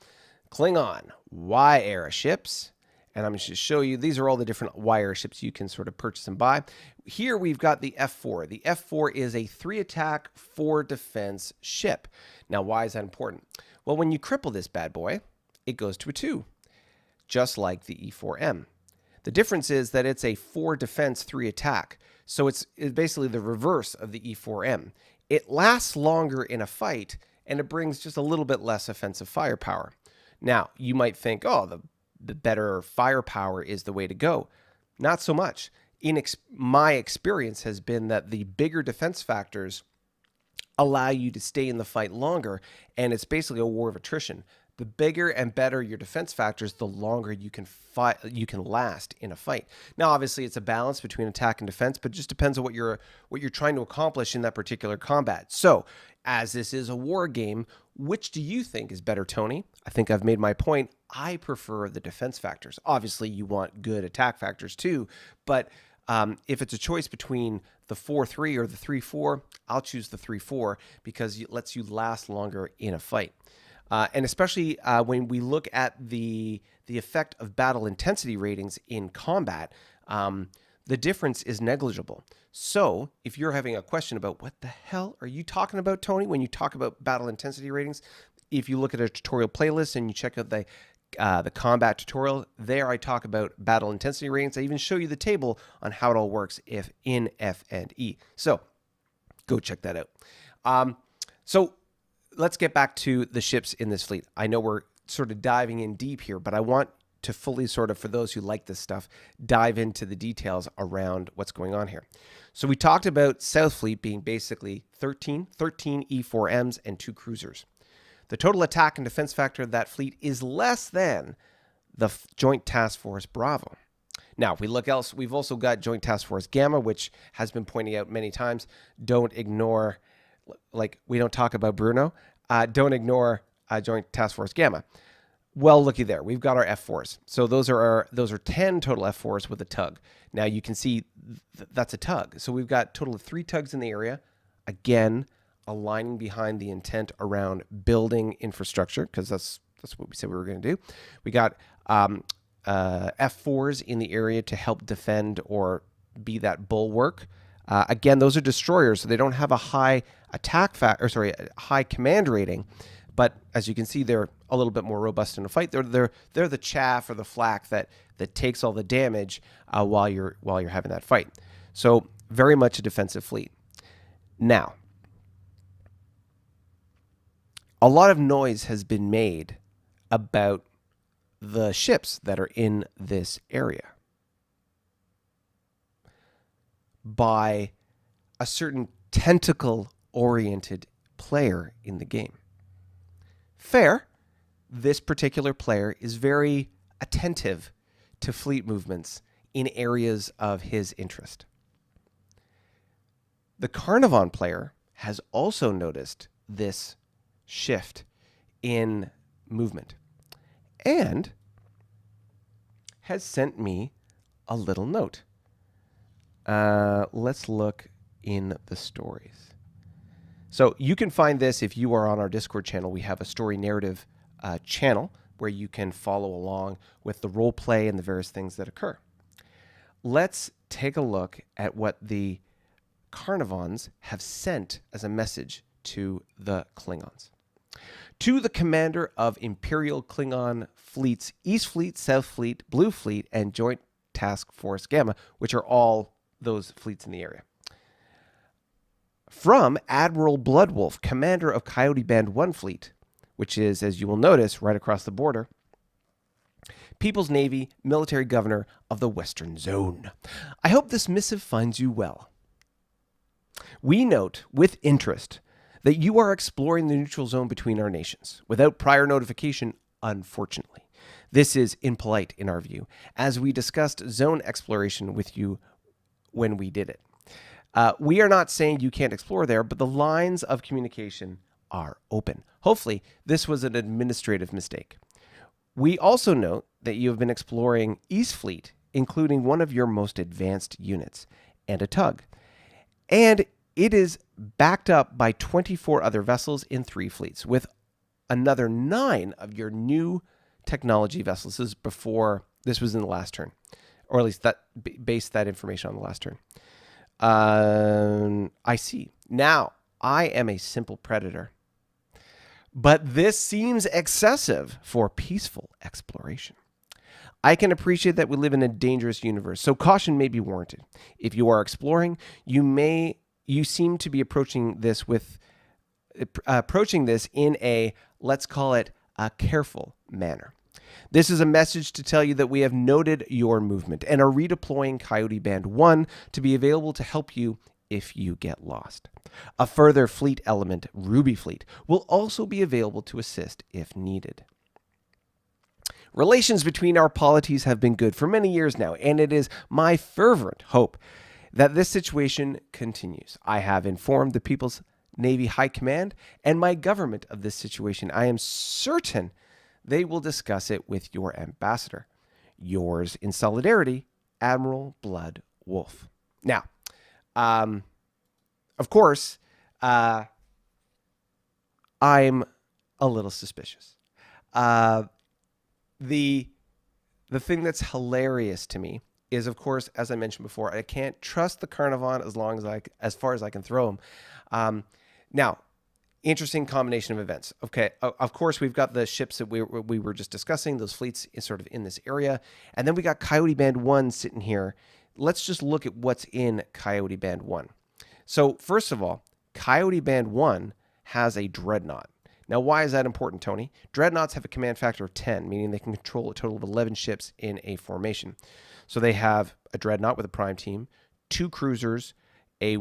Klingon Y-era ships, and I'm going to show you, these are all the different Y-era ships you can sort of purchase and buy. Here we've got the F4. The F4 is a 3 attack, 4 defense ship. Now, why is that important? Well, when you cripple this bad boy, it goes to a 2, just like the E4M. The difference is that it's a 4 defense, 3 attack. So it's basically the reverse of the E4M. It lasts longer in a fight, and it brings just a little bit less offensive firepower. Now, you might think, oh, the better firepower is the way to go. Not so much. My experience has been that the bigger defense factors allow you to stay in the fight longer, and it's basically a war of attrition. The bigger and better your defense factors, the longer you can fight, you can last in a fight. Now, obviously, it's a balance between attack and defense, but it just depends on what you're trying to accomplish in that particular combat. So, as this is a war game, which do you think is better, Tony? I think I've made my point. I prefer the defense factors. Obviously, you want good attack factors too, but if it's a choice between the 4-3 or the 3-4, I'll choose the 3-4 because it lets you last longer in a fight. And especially when we look at the effect of battle intensity ratings in combat, the difference is negligible. So if you're having a question about what the hell are you talking about, Tony, when you talk about battle intensity ratings, if you look at a tutorial playlist and you check out the combat tutorial, there I talk about battle intensity ratings. I even show you the table on how it all works if in F&E. So go check that out. So let's get back to the ships in this fleet. I know we're sort of diving in deep here, but I want to fully sort of, for those who like this stuff, dive into the details around what's going on here. So we talked about South Fleet being basically 13 E4Ms and 2 cruisers. The total attack and defense factor of that fleet is less than the Joint Task Force Bravo. Now, if we look else, we've also got Joint Task Force Gamma, which has been pointing out many times. Don't ignore, like we don't talk about Bruno. Don't ignore Joint Task Force Gamma. Well, looky there. We've got our F4s. So those are 10 total F4s with a tug. Now you can see that's a tug. So we've got a total of 3 tugs in the area. Again, aligning behind the intent around building infrastructure, because that's what we said we were going to do. We got F4s in the area to help defend or be that bulwark. Again, those are destroyers, so they don't have a high high command rating. But as you can see, they're a little bit more robust in a fight. They're the chaff or the flak that takes all the damage while you're having that fight. So very much a defensive fleet. Now, a lot of noise has been made about the ships that are in this area by a certain tentacle-oriented player in the game. Fair. This particular player is very attentive to fleet movements in areas of his interest. The Carnivon player has also noticed this shift in movement and has sent me a little note. Let's look in the stories. So you can find this if you are on our Discord channel. We have a story narrative channel where you can follow along with the role play and the various things that occur. Let's take a look at what the Carnivons have sent as a message to the Klingons. To the commander of Imperial Klingon fleets, East Fleet, South Fleet, Blue Fleet, and Joint Task Force Gamma, which are all those fleets in the area. From Admiral Bloodwolf, commander of Coyote Band 1 Fleet, which is, as you will notice, right across the border, People's Navy, military governor of the Western Zone. I hope this missive finds you well. We note with interest that you are exploring the neutral zone between our nations without prior notification, unfortunately. This is impolite in our view, as we discussed zone exploration with you when we did it. We are not saying you can't explore there, but the lines of communication are open. Hopefully, this was an administrative mistake. We also note that you have been exploring East Fleet, including one of your most advanced units, and a tug. And it is backed up by 24 other vessels in 3 fleets, with another 9 of your new technology vessels. This was in the last turn, or at least that based that information on the last turn. I see. Now, I am a simple predator, but this seems excessive for peaceful exploration. I can appreciate that we live in a dangerous universe, so caution may be warranted. If you are exploring, you seem to be approaching this in a, let's call it, a careful manner. This is a message to tell you that we have noted your movement and are redeploying Coyote Band 1 to be available to help you if you get lost. A further fleet element, Ruby Fleet, will also be available to assist if needed. Relations between our polities have been good for many years now, and it is my fervent hope that this situation continues. I have informed the People's Navy High Command and my government of this situation. I am certain they will discuss it with your ambassador. Yours in solidarity, Admiral Blood Wolf. Now, of course, I'm a little suspicious. The thing that's hilarious to me is, of course, as I mentioned before, I can't trust the Carnivon as far as I can throw them. Now, interesting combination of events. Okay, of course, we've got the ships that we were just discussing, those fleets sort of in this area. And then we got Coyote Band 1 sitting here. Let's just look at what's in Coyote Band 1. So, first of all, Coyote Band 1 has a dreadnought. Now, why is that important, Tony? Dreadnoughts have a command factor of 10, meaning they can control a total of 11 ships in a formation. So they have a dreadnought with a prime team, 2 cruisers, a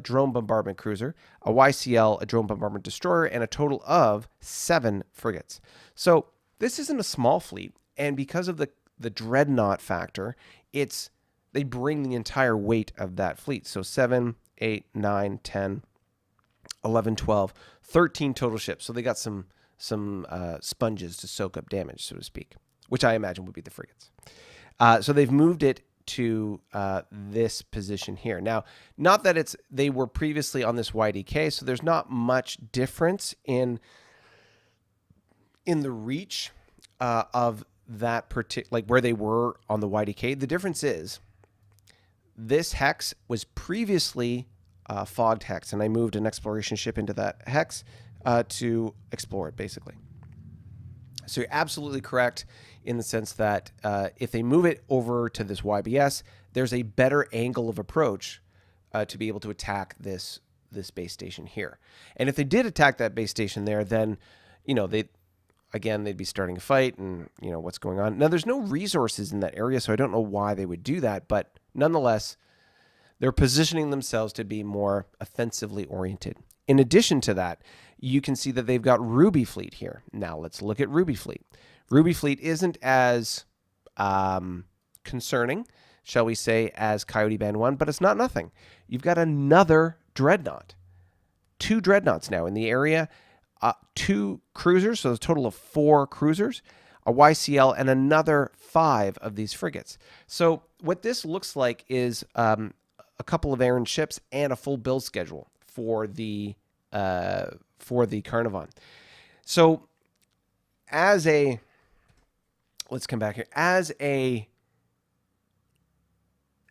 drone bombardment cruiser, a YCL, a drone bombardment destroyer, and a total of 7 frigates. So this isn't a small fleet, and because of the dreadnought factor, they bring the entire weight of that fleet. So 7, 8, 9, 10, 11, 12, 13 total ships. So they got some sponges to soak up damage, so to speak, which I imagine would be the frigates. So they've moved it to this position here. Now, not that they were previously on this YDK, so there's not much difference in the reach of that particular, like where they were on the YDK. The difference is this hex was previously fogged hex, and I moved an exploration ship into that hex to explore it, basically. So you're absolutely correct in the sense that if they move it over to this YBS, there's a better angle of approach to be able to attack this base station here. And if they did attack that base station there, then, they'd be starting a fight and, what's going on. Now, there's no resources in that area, so I don't know why they would do that, but nonetheless, they're positioning themselves to be more offensively oriented. In addition to that, you can see that they've got Ruby Fleet here. Now let's look at Ruby Fleet. Ruby Fleet isn't as concerning, shall we say, as Coyote Band 1, but it's not nothing. You've got another dreadnought. 2 dreadnoughts now in the area, 2 cruisers, so a total of 4 cruisers, a YCL, and another 5 of these frigates. So what this looks like is a couple of errand ships and a full build schedule for the Carnivon. So let's come back here. As a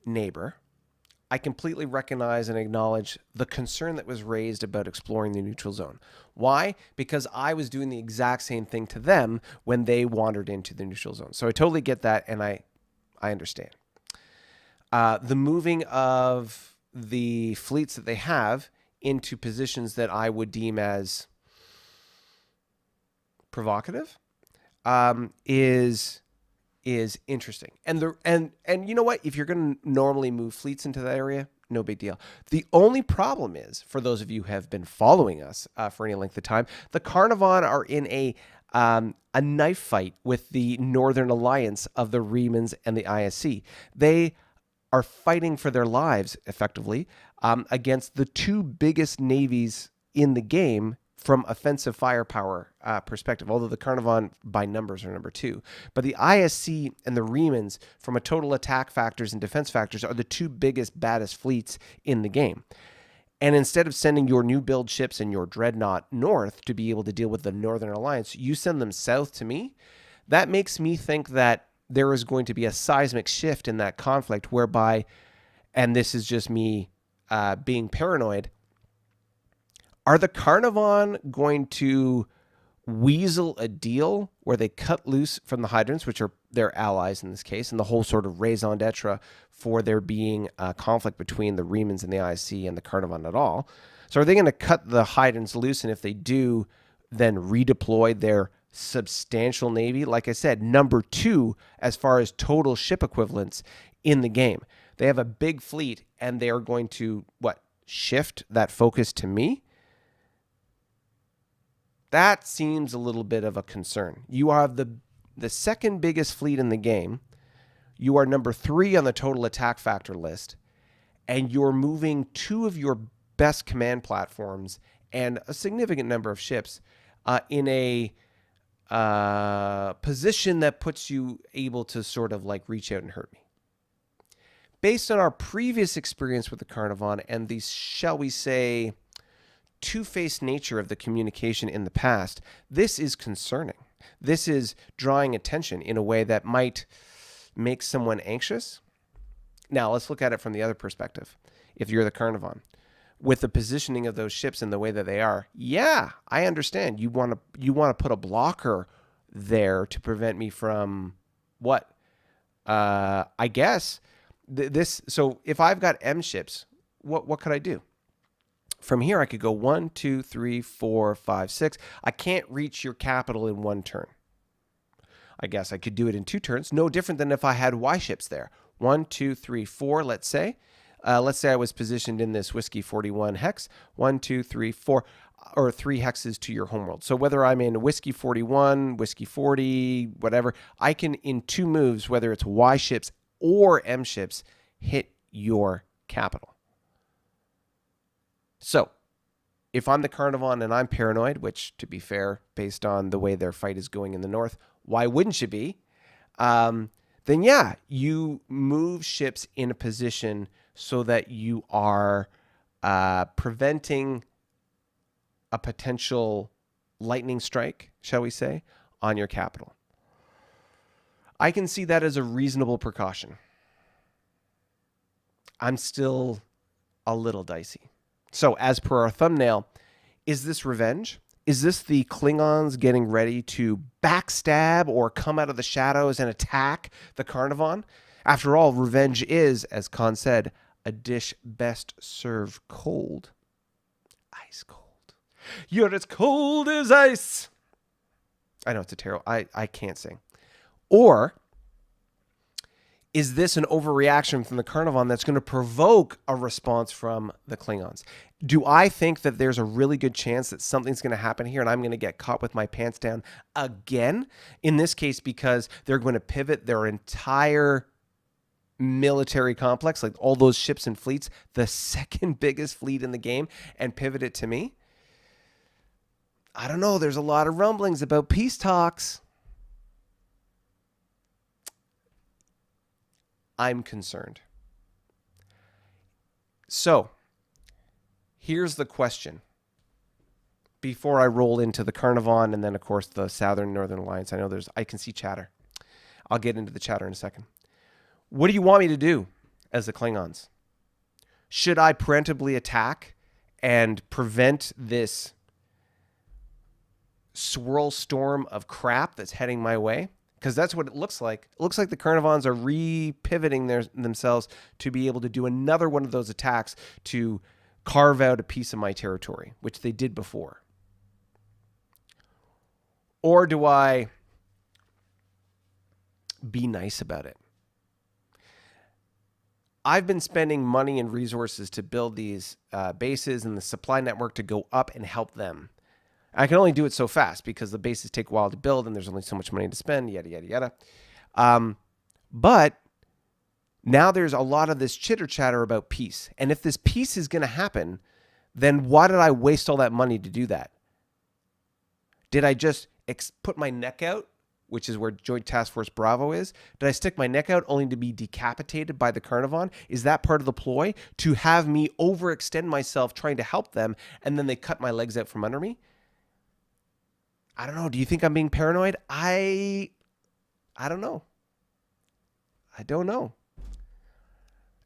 neighbor, I completely recognize and acknowledge the concern that was raised about exploring the neutral zone. Why? Because I was doing the exact same thing to them when they wandered into the neutral zone. So I totally get that, and I understand. The moving of the fleets that they have into positions that I would deem as provocative is interesting. And you know what? If you're going to normally move fleets into that area, no big deal. The only problem is, for those of you who have been following us for any length of time, the Carnivon are in a knife fight with the Northern Alliance of the Remans and the ISC. They are fighting for their lives, effectively, against the 2 biggest navies in the game from offensive firepower perspective, although the Carnivon by numbers are number 2. But the ISC and the Remans, from a total attack factors and defense factors, are the 2 biggest, baddest fleets in the game. And instead of sending your new build ships and your dreadnought north to be able to deal with the Northern Alliance, you send them south to me. That makes me think that there is going to be a seismic shift in that conflict whereby, and this is just me being paranoid, are the Carnivon going to weasel a deal where they cut loose from the Hydrants, which are their allies in this case, and the whole sort of raison d'etre for there being a conflict between the Remans and the ISC and the Carnivon at all? So are they going to cut the Hydrants loose, and if they do, then redeploy their substantial navy? Like I said, number 2 as far as total ship equivalents in the game. They have a big fleet, and they are going to, what, shift that focus to me? That seems a little bit of a concern. You are the second biggest fleet in the game. You are number 3 on the total attack factor list, and you're moving 2 of your best command platforms and a significant number of ships in a position that puts you able to sort of like reach out and hurt me. Based on our previous experience with the Carnivon and the, shall we say, two-faced nature of the communication in the past, this is concerning. This is drawing attention in a way that might make someone anxious. Now, let's look at it from the other perspective. If you're the Carnivon, with the positioning of those ships in the way that they are, yeah, I understand. You want to put a blocker there to prevent me from what? I guess this. So if I've got M ships, what could I do? From here, I could go 1, 2, 3, 4, 5, 6. I can't reach your capital in 1 turn. I guess I could do it in 2 turns. No different than if I had Y ships there. 1, 2, 3, 4, let's say. Let's say I was positioned in this Whiskey 41 hex. 1, 2, 3, 4, or 3 hexes to your homeworld. So whether I'm in Whiskey 41, Whiskey 40, whatever, I can, in 2 moves, whether it's Y ships or M ships, hit your capital. So if I'm the Carnivon and I'm paranoid, which, to be fair, based on the way their fight is going in the north, why wouldn't you be? Then yeah, you move ships in a position so that you are preventing a potential lightning strike, shall we say, on your capital. I can see that as a reasonable precaution. I'm still a little dicey. So as per our thumbnail, is this revenge? Is this the Klingons getting ready to backstab or come out of the shadows and attack the Carnivon? After all, revenge is, as Khan said, a dish best served cold. Ice cold. You're as cold as ice. I know it's a terrible, I can't sing. Or is this an overreaction from the Carnivon that's going to provoke a response from the Klingons? Do I think that there's a really good chance that something's going to happen here and I'm going to get caught with my pants down again? In this case, because they're going to pivot their entire military complex, like all those ships and fleets, the second biggest fleet in the game, and pivot it to me? I don't know. There's a lot of rumblings about peace talks. I'm concerned. So, here's the question. Before I roll into the Carnivon and then, of course, the Southern Northern Alliance, I can see chatter. I'll get into the chatter in a second. What do you want me to do as the Klingons? Should I preemptively attack and prevent this swirl storm of crap that's heading my way? Because that's what it looks like. It looks like the Carnivons are re-pivoting themselves to be able to do another one of those attacks to carve out a piece of my territory, which they did before. Or do I be nice about it? I've been spending money and resources to build these bases and the supply network to go up and help them. I can only do it so fast because the bases take a while to build and there's only so much money to spend, yada, yada, yada. But now there's a lot of this chitter chatter about peace. And if this peace is going to happen, then why did I waste all that money to do that? Did I just put my neck out, which is where Joint Task Force Bravo is? Did I stick my neck out only to be decapitated by the Carnivon? Is that part of the ploy? To have me overextend myself trying to help them and then they cut my legs out from under me? I don't know. Do you think I'm being paranoid? I don't know. I don't know.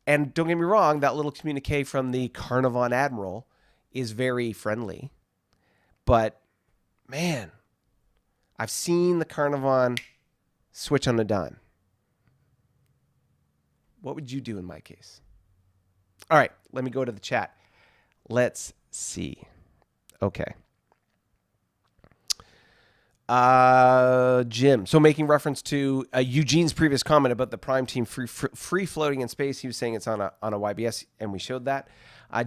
And don't get me wrong, that little communique from the Carnivon Admiral is very friendly. But, man, I've seen the Carnivon switch on a dime. What would you do in my case? All right, let me go to the chat. Let's see. Okay. Jim. So making reference to Eugene's previous comment about the Prime Team free floating in space. He was saying it's on a YBS, and we showed that.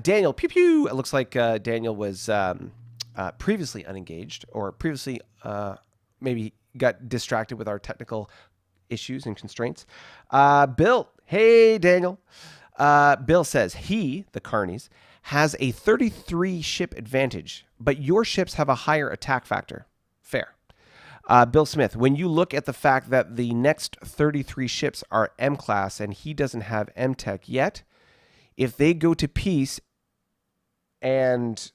Daniel, pew pew. It looks like Daniel was previously unengaged, or previously maybe got distracted with our technical issues and constraints. Bill, hey Daniel. Bill says he, the Carnies, has a 33 ship advantage, but your ships have a higher attack factor. Fair. Bill Smith, when you look at the fact that the next 33 ships are M-class and he doesn't have M-Tech yet, if they go to peace and...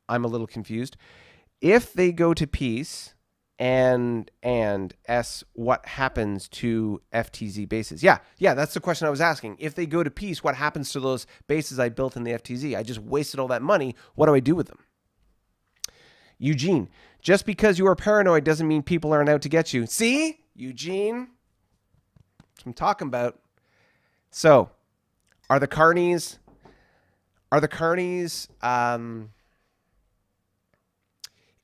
I'm a little confused. If they go to peace and S, what happens to FTZ bases? Yeah, that's the question I was asking. If they go to peace, what happens to those bases I built in the FTZ? I just wasted all that money. What do I do with them? Eugene, just because you are paranoid doesn't mean people aren't out to get you. See, Eugene, that's what I'm talking about. So, are the Carnies?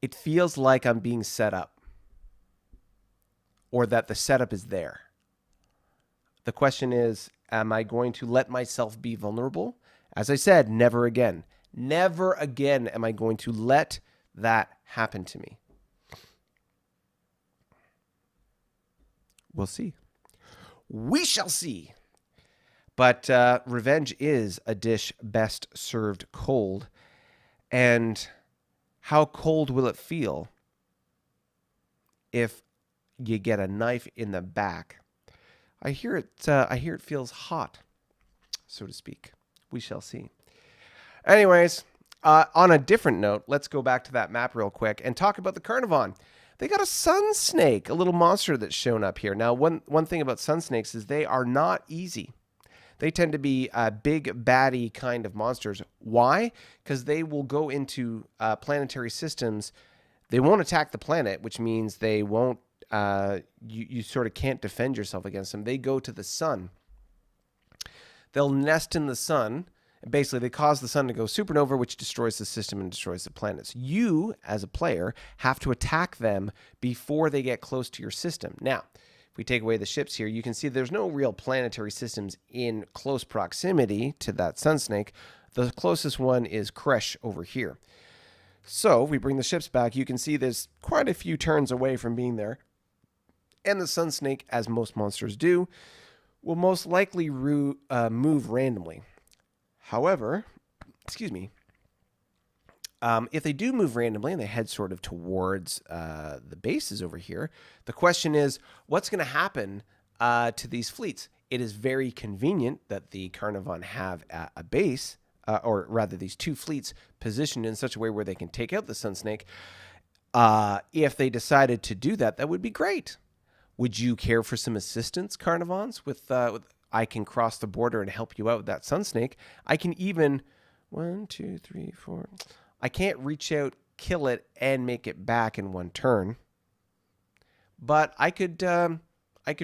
It feels like I'm being set up, or that the setup is there. The question is, am I going to let myself be vulnerable? As I said, never again. Never again am I going to let that happen to me. We'll see. We shall see. But revenge is a dish best served cold. And how cold will it feel if you get a knife in the back? I hear it feels hot, so to speak. We shall see. Anyways, on a different note, let's go back to that map real quick and talk about the Carnivon. They got a sun snake, a little monster that's shown up here. Now, one thing about sun snakes is they are not easy. They tend to be big, baddie kind of monsters. Why? Because they will go into planetary systems. They won't attack the planet, which means they won't. You sort of can't defend yourself against them. They go to the sun. They'll nest in the sun. Basically, they cause the sun to go supernova, which destroys the system and destroys the planets. You, as a player, have to attack them before they get close to your system. Now, if we take away the ships here, you can see there's no real planetary systems in close proximity to that sun snake. The closest one is Kresh over here. So, if we bring the ships back, you can see there's quite a few turns away from being there. And the sun snake, as most monsters do, will most likely move randomly. However, if they do move randomly and they head sort of towards the bases over here, the question is, what's going to happen to these fleets? It is very convenient that the Carnivon have a base, or rather these two fleets positioned in such a way where they can take out the Sun Snake. If they decided to do that, that would be great. Would you care for some assistance, Carnivons, with I can cross the border and help you out with that Sun Snake? I can even, 1, 2, 3, 4. I can't reach out, kill it, and make it back in one turn. But I could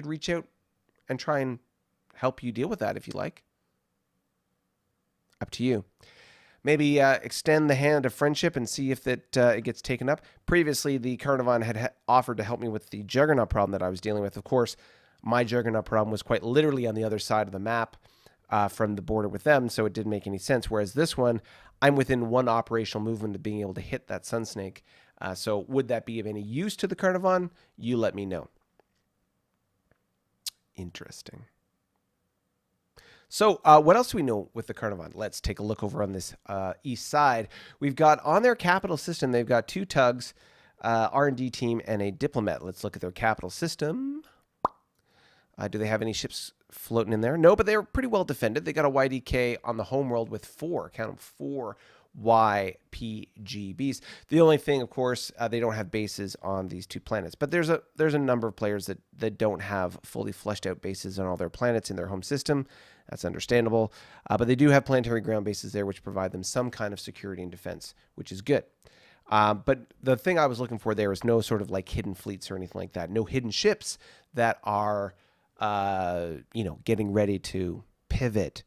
reach out and try and help you deal with that if you like. Up to you. Maybe extend the hand of friendship and see if it gets taken up. Previously, the Carnivon had offered to help me with the Juggernaut problem that I was dealing with. Of course, my Juggernaut problem was quite literally on the other side of the map from the border with them, so it didn't make any sense. Whereas this one, I'm within one operational movement of being able to hit that Sun Snake. So would that be of any use to the Carnivon? You let me know. Interesting. So what else do we know with the Carnivon? Let's take a look over on this east side. We've got on their capital system, they've got 2 tugs, R&D team, and a diplomat. Let's look at their capital system. Do they have any ships floating in there? No, but they're pretty well defended. They got a YDK on the homeworld with 4, count them, 4 YPGBs. The only thing, of course, they don't have bases on these 2 planets. But there's a number of players that don't have fully fleshed out bases on all their planets in their home system. That's understandable. But they do have planetary ground bases there, which provide them some kind of security and defense, which is good. But the thing I was looking for there is no sort of like hidden fleets or anything like that. No hidden ships that are, getting ready to pivot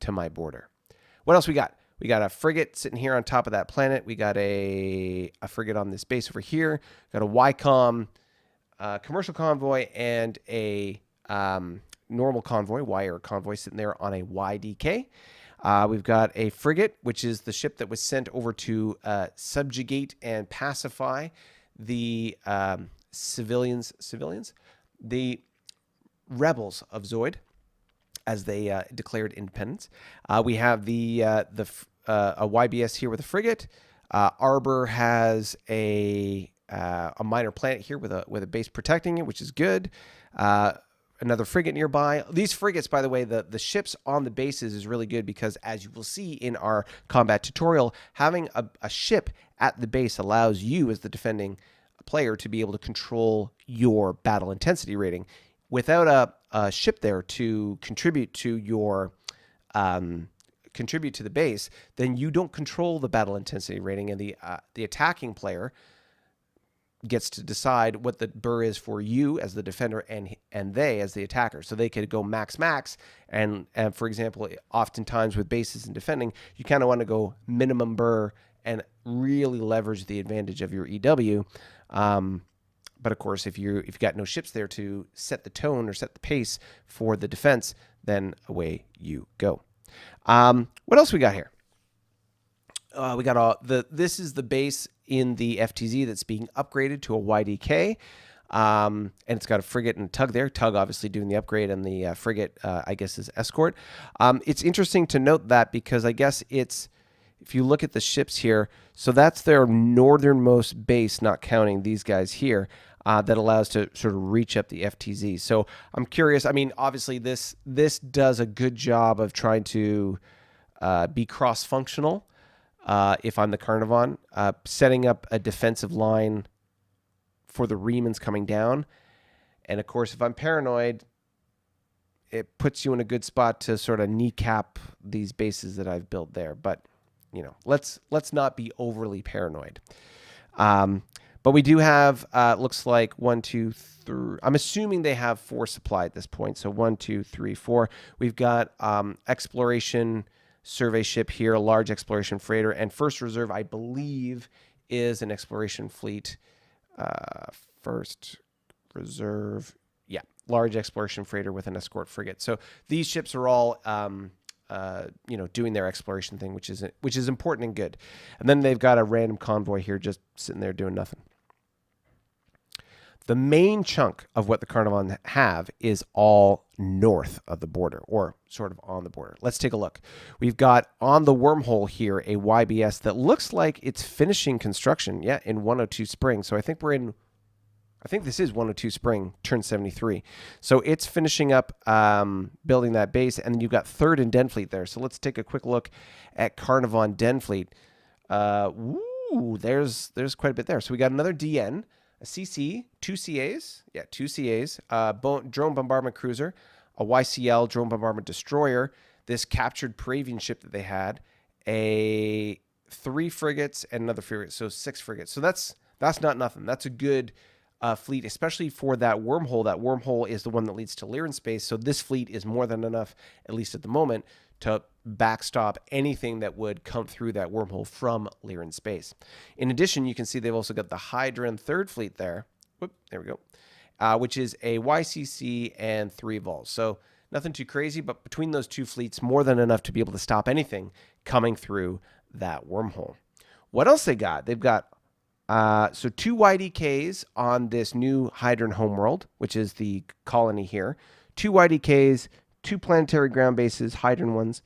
to my border. What else we got? We got a frigate sitting here on top of that planet. We got a frigate on this base over here. Got a YCOM commercial convoy and a normal convoy, Y-air convoy, sitting there on a YDK. We've got a frigate, which is the ship that was sent over to subjugate and pacify the civilians, the rebels of Zoid, as they declared independence. We have a YBS here with a frigate. Arbor has a minor planet here with a base protecting it, which is good. Another frigate nearby. These frigates, by the way, the ships on the bases is really good because, as you will see in our combat tutorial, having a ship at the base allows you, as the defending player, to be able to control your battle intensity rating. Without a ship there to contribute to your the base, then you don't control the battle intensity rating, and the attacking player gets to decide what the burr is for you as the defender and they as the attacker. So they could go max, and for example, oftentimes with bases and defending, you kind of want to go minimum burr and really leverage the advantage of your EW. But of course, if you've got no ships there to set the tone or set the pace for the defense, then away you go. What else we got here? We got this is the base in the FTZ that's being upgraded to a YDK. And it's got a frigate and a tug there. Tug obviously doing the upgrade, and the frigate, I guess, is escort. It's interesting to note that because I guess if you look at the ships here, so that's their northernmost base, not counting these guys here, that allows to sort of reach up the FTZ. So I'm curious. I mean, obviously this does a good job of trying to be cross-functional. If I'm the Carnivon, setting up a defensive line for the Remans coming down. And of course, if I'm paranoid, it puts you in a good spot to sort of kneecap these bases that I've built there. But, you know, let's not be overly paranoid. But we do have, looks like 1, 2, 3. I'm assuming they have 4 supply at this point. So 1, 2, 3, 4. We've got exploration survey ship here, a large exploration freighter, and first reserve, I believe, is an exploration fleet. First reserve, yeah, large exploration freighter with an escort frigate. So these ships are all, doing their exploration thing, which is important and good. And then they've got a random convoy here, just sitting there doing nothing. The main chunk of what the Carnivon have is all north of the border, or sort of on the border. Let's take a look. We've got on the wormhole here a YBS that looks like it's finishing construction, yeah, in 102 Spring. So I think this is 102 Spring, turn 73. So it's finishing up building that base, and then you've got 3rd and Den Fleet there. So let's take a quick look at Carnivon Den Fleet. There's quite a bit there. So we got another DN, a CC, 2 CAs, yeah, 2 CAs, drone bombardment cruiser, a YCL drone bombardment destroyer, this captured Pravian ship that they had, 3 frigates and another frigate, so 6 frigates. So that's not nothing. That's a good fleet, especially for that wormhole. That wormhole is the one that leads to Lyran space. So this fleet is more than enough, at least at the moment, to backstop anything that would come through that wormhole from Lyran space. In addition, you can see they've also got the Hydran 3rd fleet there. Whoop, there we go. Which is a YCC and 3 vols. So nothing too crazy, but between those 2 fleets, more than enough to be able to stop anything coming through that wormhole. What else they got? They've got 2 YDKs on this new Hydran homeworld, which is the colony here. 2 YDKs, 2 planetary ground bases, Hydran ones,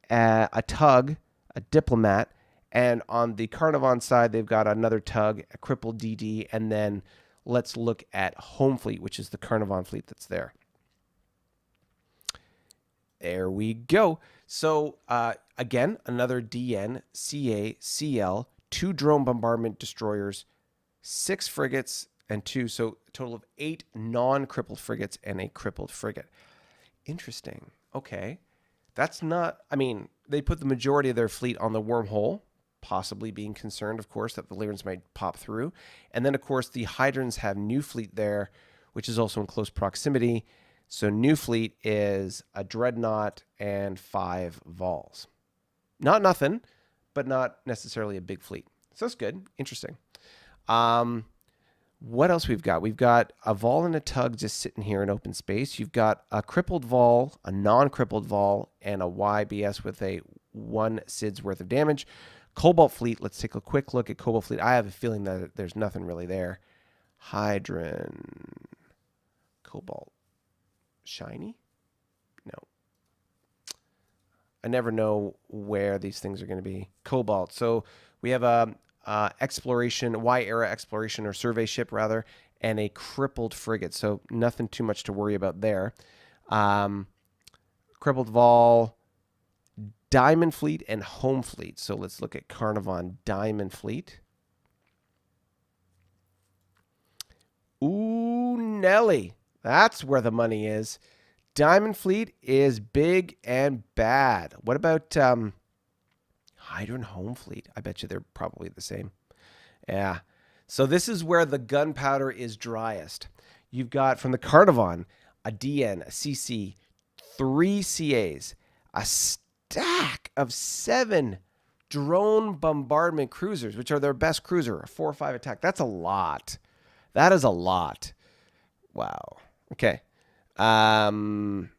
a tug, a diplomat, and on the Carnivon side, they've got another tug, a crippled DD, and then let's look at home fleet, which is the Carnivon fleet that's there. There we go. So again, another DN, CA, CL, 2 drone bombardment destroyers, 6 frigates, and 2, so a total of 8 non-crippled frigates and a crippled frigate. Interesting. Okay. That's not, I mean, they put the majority of their fleet on the wormhole, possibly being concerned, of course, that the Lyrans might pop through. And then, of course, the Hydrans have new fleet there, which is also in close proximity. So new fleet is a Dreadnought and 5 vols. Not nothing, but not necessarily a big fleet. So that's good. Interesting. What else we've got? We've got a Vol and a Tug just sitting here in open space. You've got a crippled Vol, a non-crippled Vol, and a YBS with a 1 SID's worth of damage. Cobalt fleet. Let's take a quick look at Cobalt fleet. I have a feeling that there's nothing really there. Hydron. Cobalt. Shiny? No. I never know where these things are going to be. Cobalt. So we have a exploration, Y-era exploration or survey ship rather, and a crippled frigate. So nothing too much to worry about there. Crippled Vol, Diamond Fleet, and Home Fleet. So let's look at Carnivon Diamond Fleet. Ooh, Nelly. That's where the money is. Diamond Fleet is big and bad. What about Hydron Home Fleet? I bet you they're probably the same. Yeah. So this is where the gunpowder is driest. You've got from the Carnivon a DN, a CC, 3 CAs, a stack of 7 drone bombardment cruisers, which are their best cruiser, a 4 or 5 attack. That's a lot. That is a lot. Wow. Okay. 9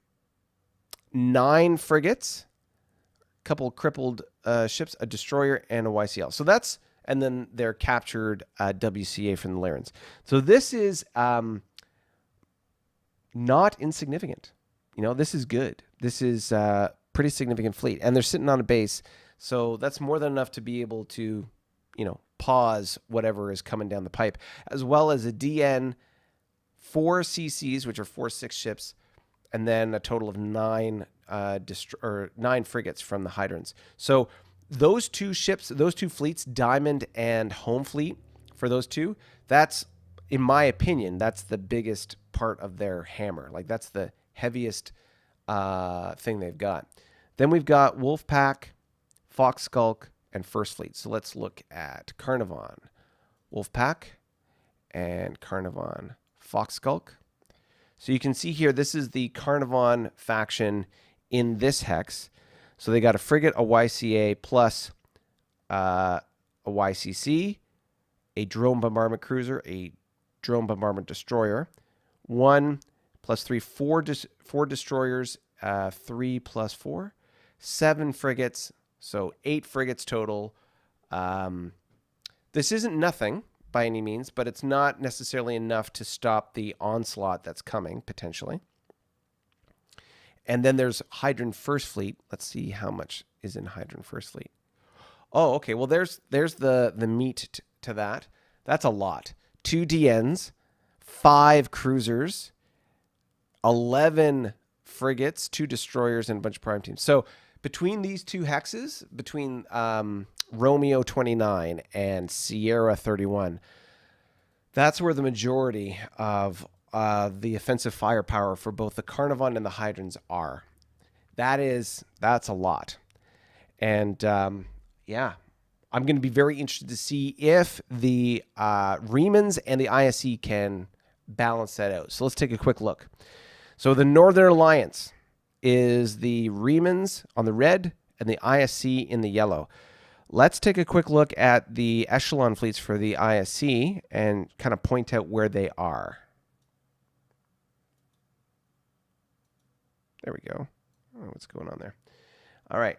frigates, a couple crippled ships, a destroyer, and a YCL. So that's, and then they're captured WCA from the Lyrans. So this is not insignificant. You know, this is good. This is a pretty significant fleet. And they're sitting on a base. So that's more than enough to be able to, you know, pause whatever is coming down the pipe, as well as a DN, 4 CCs, which are 4/6 ships, and then a total of 9 frigates from the Hydrons. So those 2 ships, those 2 fleets, Diamond and Home Fleet, for those 2, that's, in my opinion, that's the biggest part of their hammer. Like that's the heaviest thing they've got. Then we've got Wolfpack, Fox Skulk, and First Fleet. So let's look at Carnivon, Wolfpack, and Carnivon, Fox Skulk. So you can see here, this is the Carnivon faction in this hex. So they got a frigate, a YCA, plus a YCC, a drone bombardment cruiser, a drone bombardment destroyer, 1 plus 3, 4 destroyers, 3 plus 4, 7 frigates, so 8 frigates total. This isn't nothing by any means, but it's not necessarily enough to stop the onslaught that's coming, potentially. And then there's Hydron First Fleet. Let's see how much is in Hydron First Fleet. Oh, okay. Well, there's the meat to that. That's a lot. 2 DNs, 5 cruisers, 11 frigates, 2 destroyers, and a bunch of prime teams. So between these 2 hexes, between Romeo 29 and Sierra 31, that's where the majority of the offensive firepower for both the Carnivon and the Hydrons are. That's a lot. And yeah, I'm going to be very interested to see if the Remans and the ISE can balance that out. So let's take a quick look. So the Northern Alliance is the Remans on the red and the ISE in the yellow. Let's take a quick look at the echelon fleets for the ISE and kind of point out where they are. There we go. Oh, what's going on there? All right.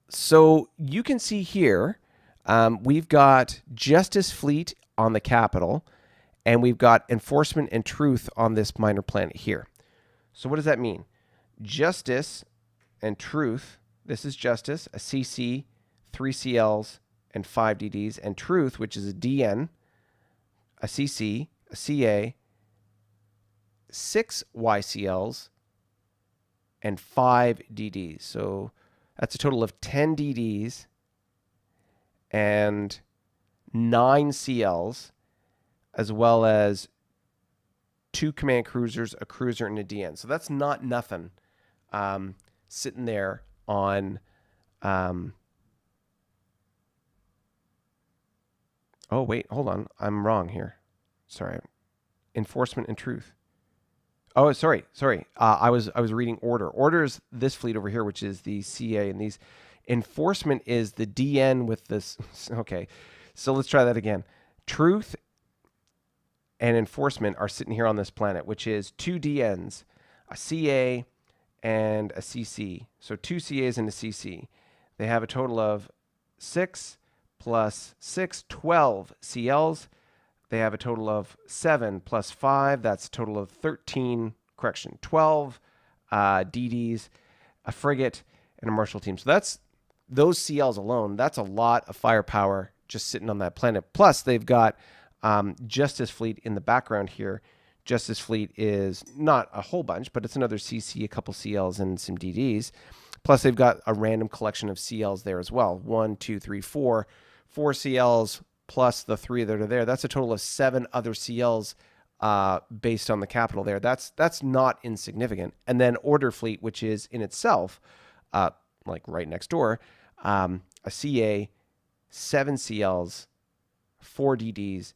So you can see here, we've got Justice Fleet on the capital, and we've got Enforcement and Truth on this minor planet here. So what does that mean? Justice and Truth, this is Justice, a CC, 3 CLs, and 5 DDs, and Truth, which is a DN, a CC, a CA, 6 YCLs, and 5 DDs. So that's a total of 10 DDs and 9 CLs, as well as 2 command cruisers, a cruiser, and a DN. So that's not nothing sitting there on... oh, wait, hold on. I'm wrong here. Sorry. Enforcement and Truth. Oh, sorry. I was reading order. Order is this fleet over here, which is the CA, and these enforcement is the DN with this. Okay, so let's try that again. Truth and enforcement are sitting here on this planet, which is two DNs, a CA and a CC. So two CAs and a CC. They have a total of 6 plus 6, 12 CLs. They have a total of 7 plus 5. That's a total of 13, 12 DDs, a frigate, and a marshal team. So that's those CLs alone. That's a lot of firepower just sitting on that planet. Plus, they've got Justice Fleet in the background here. Justice Fleet is not a whole bunch, but it's another CC, a couple CLs, and some DDs. Plus, they've got a random collection of CLs there as well. 1, 2, 3, 4. 4 CLs plus the 3 that are there. That's a total of 7 other CLs based on the capital there. That's not insignificant. And then Order Fleet, which is in itself, like right next door, a CA, 7 CLs, 4 DDs,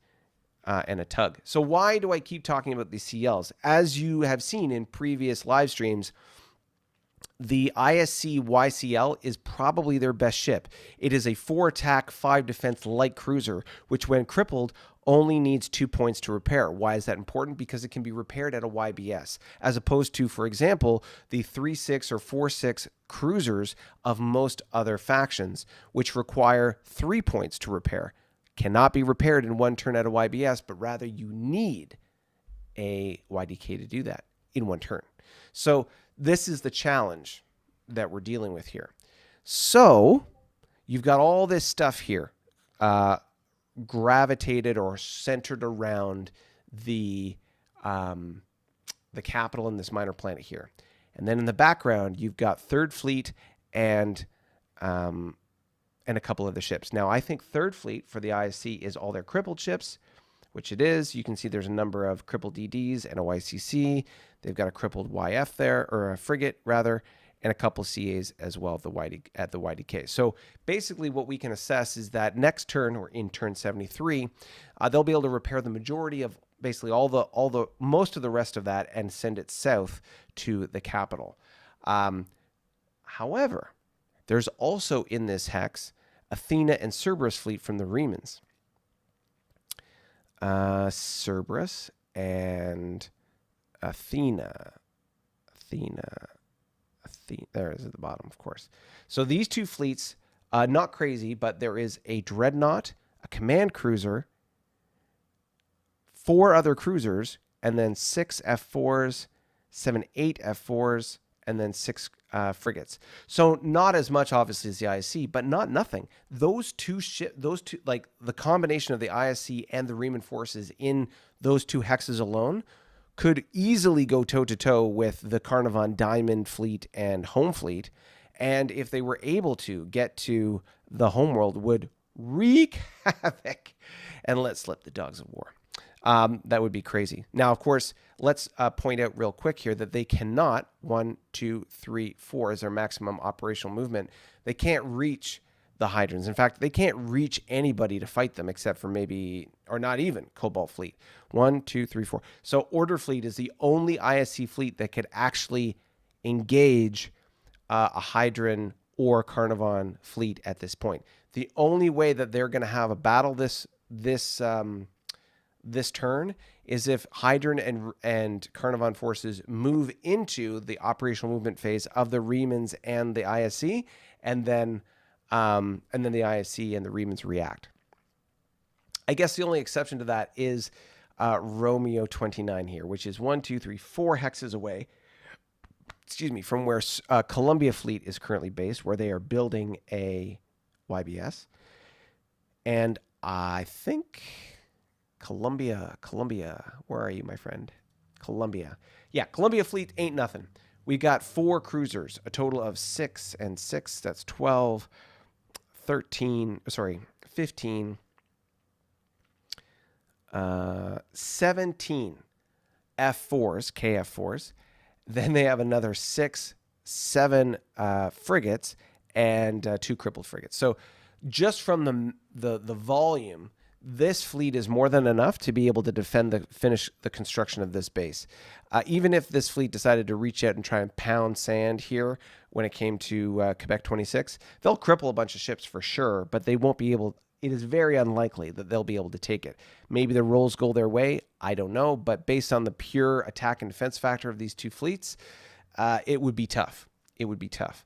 and a tug. So why do I keep talking about these CLs? As you have seen in previous live streams, the ISC YCL is probably their best ship. It is a 4 attack, 5 defense light cruiser, which when crippled only needs 2 points to repair. Why is that important? Because it can be repaired at a YBS, as opposed to, for example, the 3-6 or 4-6 cruisers of most other factions, which require 3 points to repair. Cannot be repaired in 1 turn at a YBS, but rather you need a YDK to do that in 1 turn. So this is the challenge that we're dealing with here. So you've got all this stuff here gravitated or centered around the capital in this minor planet here. And then in the background, you've got Third Fleet and a couple of the ships. Now, I think Third Fleet for the ISC is all their crippled ships, which it is. You can see there's a number of crippled DDs and a YCC. They've got a crippled YF there, or a frigate rather, and a couple CAs as well at the YDK. So basically what we can assess is that next turn, or in turn 73, they'll be able to repair the majority of basically most of the rest of that and send it south to the capital. However, there's also in this hex Athena and Cerberus fleet from the Remans. Cerberus and Athena. There it is at the bottom, of course. So these two fleets, not crazy, but there is a dreadnought, a command cruiser, 4 other cruisers, and then 6 F4s, 7, 8 F4s, and then 6 frigates. So not as much, obviously, as the ISC, but not nothing. Those two, like the combination of the ISC and the Reman forces in those 2 hexes alone could easily go toe-to-toe with the Carnivon Diamond fleet and Home fleet. And if they were able to get to the homeworld, would wreak havoc and let slip the dogs of war. That would be crazy. Now, of course, let's point out real quick here that they cannot, 1, 2, 3, 4 is their maximum operational movement. They can't reach the Hydrons. In fact, they can't reach anybody to fight them except for maybe, or not even, Cobalt Fleet. 1, 2, 3, 4. So Order Fleet is the only ISC fleet that could actually engage a Hydron or Carnivon fleet at this point. The only way that they're going to have a battle this turn is if Hydron and Carnivon forces move into the operational movement phase of the Remans and the ISC, and then the ISC and the Remans react. I guess the only exception to that is Romeo 29 here, which is 1, 2, 3, 4 hexes away. Excuse me, from where Columbia Fleet is currently based, where they are building a YBS, and I think Columbia, where are you, my friend? Columbia. Yeah, Columbia Fleet ain't nothing. We got 4 cruisers, a total of 6 and 6. That's 12, 13, sorry, 15, 17 F4s, KF4s. Then they have another 6, 7 frigates and 2 crippled frigates. So just from the volume, this fleet is more than enough to be able to finish the construction of this base. Even if this fleet decided to reach out and try and pound sand here when it came to Quebec 26, they'll cripple a bunch of ships for sure, but they won't be able. It is very unlikely that they'll be able to take it. Maybe the rolls go their way. I don't know, but based on the pure attack and defense factor of these two fleets, it would be tough. It would be tough.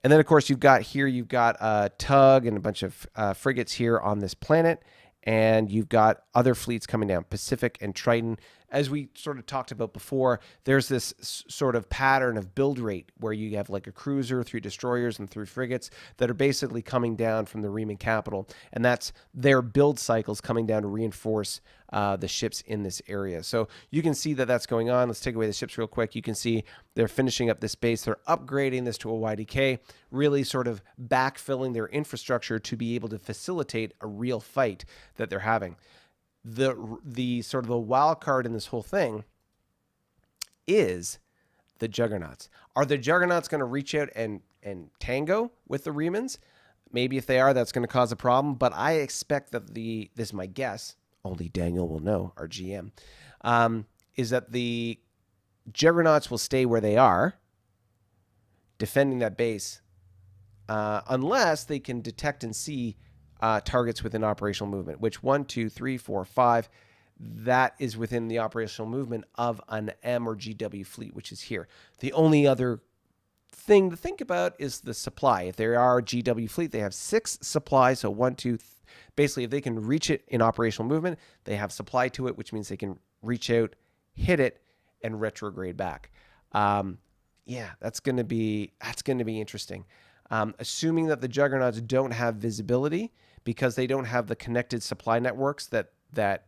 And then, of course, you've got a tug and a bunch of frigates here on this planet, and you've got other fleets coming down, Pacific and Triton. As we sort of talked about before, there's this sort of pattern of build rate where you have like a cruiser, 3 destroyers, and 3 frigates that are basically coming down from the Riemann capital, and that's their build cycles coming down to reinforce the ships in this area. So you can see that that's going on. Let's take away the ships real quick. You can see they're finishing up this base. They're upgrading this to a YDK, really sort of backfilling their infrastructure to be able to facilitate a real fight that they're having. The sort of the wild card in this whole thing is the Juggernauts. Are the Juggernauts going to reach out and tango with the Riemans? Maybe if they are, that's going to cause a problem. But I expect that this is my guess. Only Daniel will know, our GM, is that the Juggernauts will stay where they are, defending that base, unless they can detect and see targets within operational movement, which 1, 2, 3, 4, 5, that is within the operational movement of an M or GW fleet, which is here. The only other thing to think about is the supply. If there are a GW fleet, they have 6 supply. So 1, 2, basically, if they can reach it in operational movement, they have supply to it, which means they can reach out, hit it, and retrograde back. Yeah, that's going to be interesting. Assuming that the Juggernauts don't have visibility because they don't have the connected supply networks that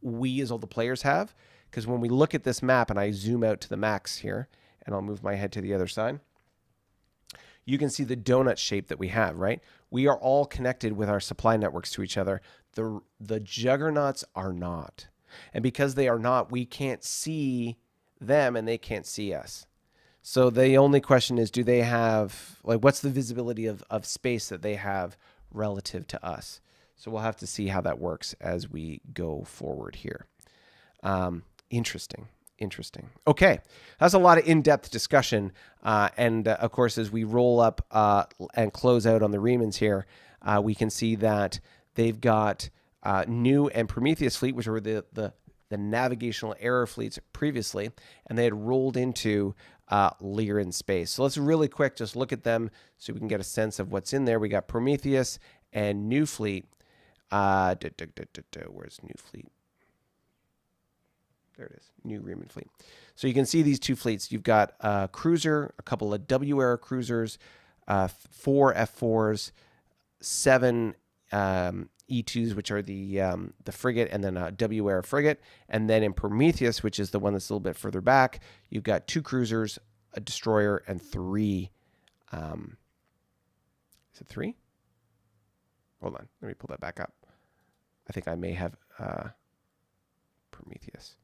we as all the players have. Because when we look at this map, and I zoom out to the max here, and I'll move my head to the other side, you can see the donut shape that we have, right? We are all connected with our supply networks to each other. The Juggernauts are not. And because they are not, we can't see them and they can't see us. So the only question is, do they have, like, what's the visibility of space that they have relative to us? So we'll have to see how that works as we go forward here. Interesting. Okay, that's a lot of in-depth discussion. And of course, as we roll up and close out on the Riemans here, we can see that they've got New and Prometheus fleet, which were the navigational error fleets previously, and they had rolled into Lyran space. So let's really quick just look at them so we can get a sense of what's in there. We got Prometheus and New fleet. Where's New fleet? There it is, New Riemann fleet. So you can see these two fleets. You've got a cruiser, a couple of W-era cruisers, 4 F4s, 7 E2s, which are the frigate, and then a W-era frigate. And then in Prometheus, which is the one that's a little bit further back, you've got 2 cruisers, a destroyer, and 3. Is it 3? Hold on, let me pull that back up. I think I may have Prometheus.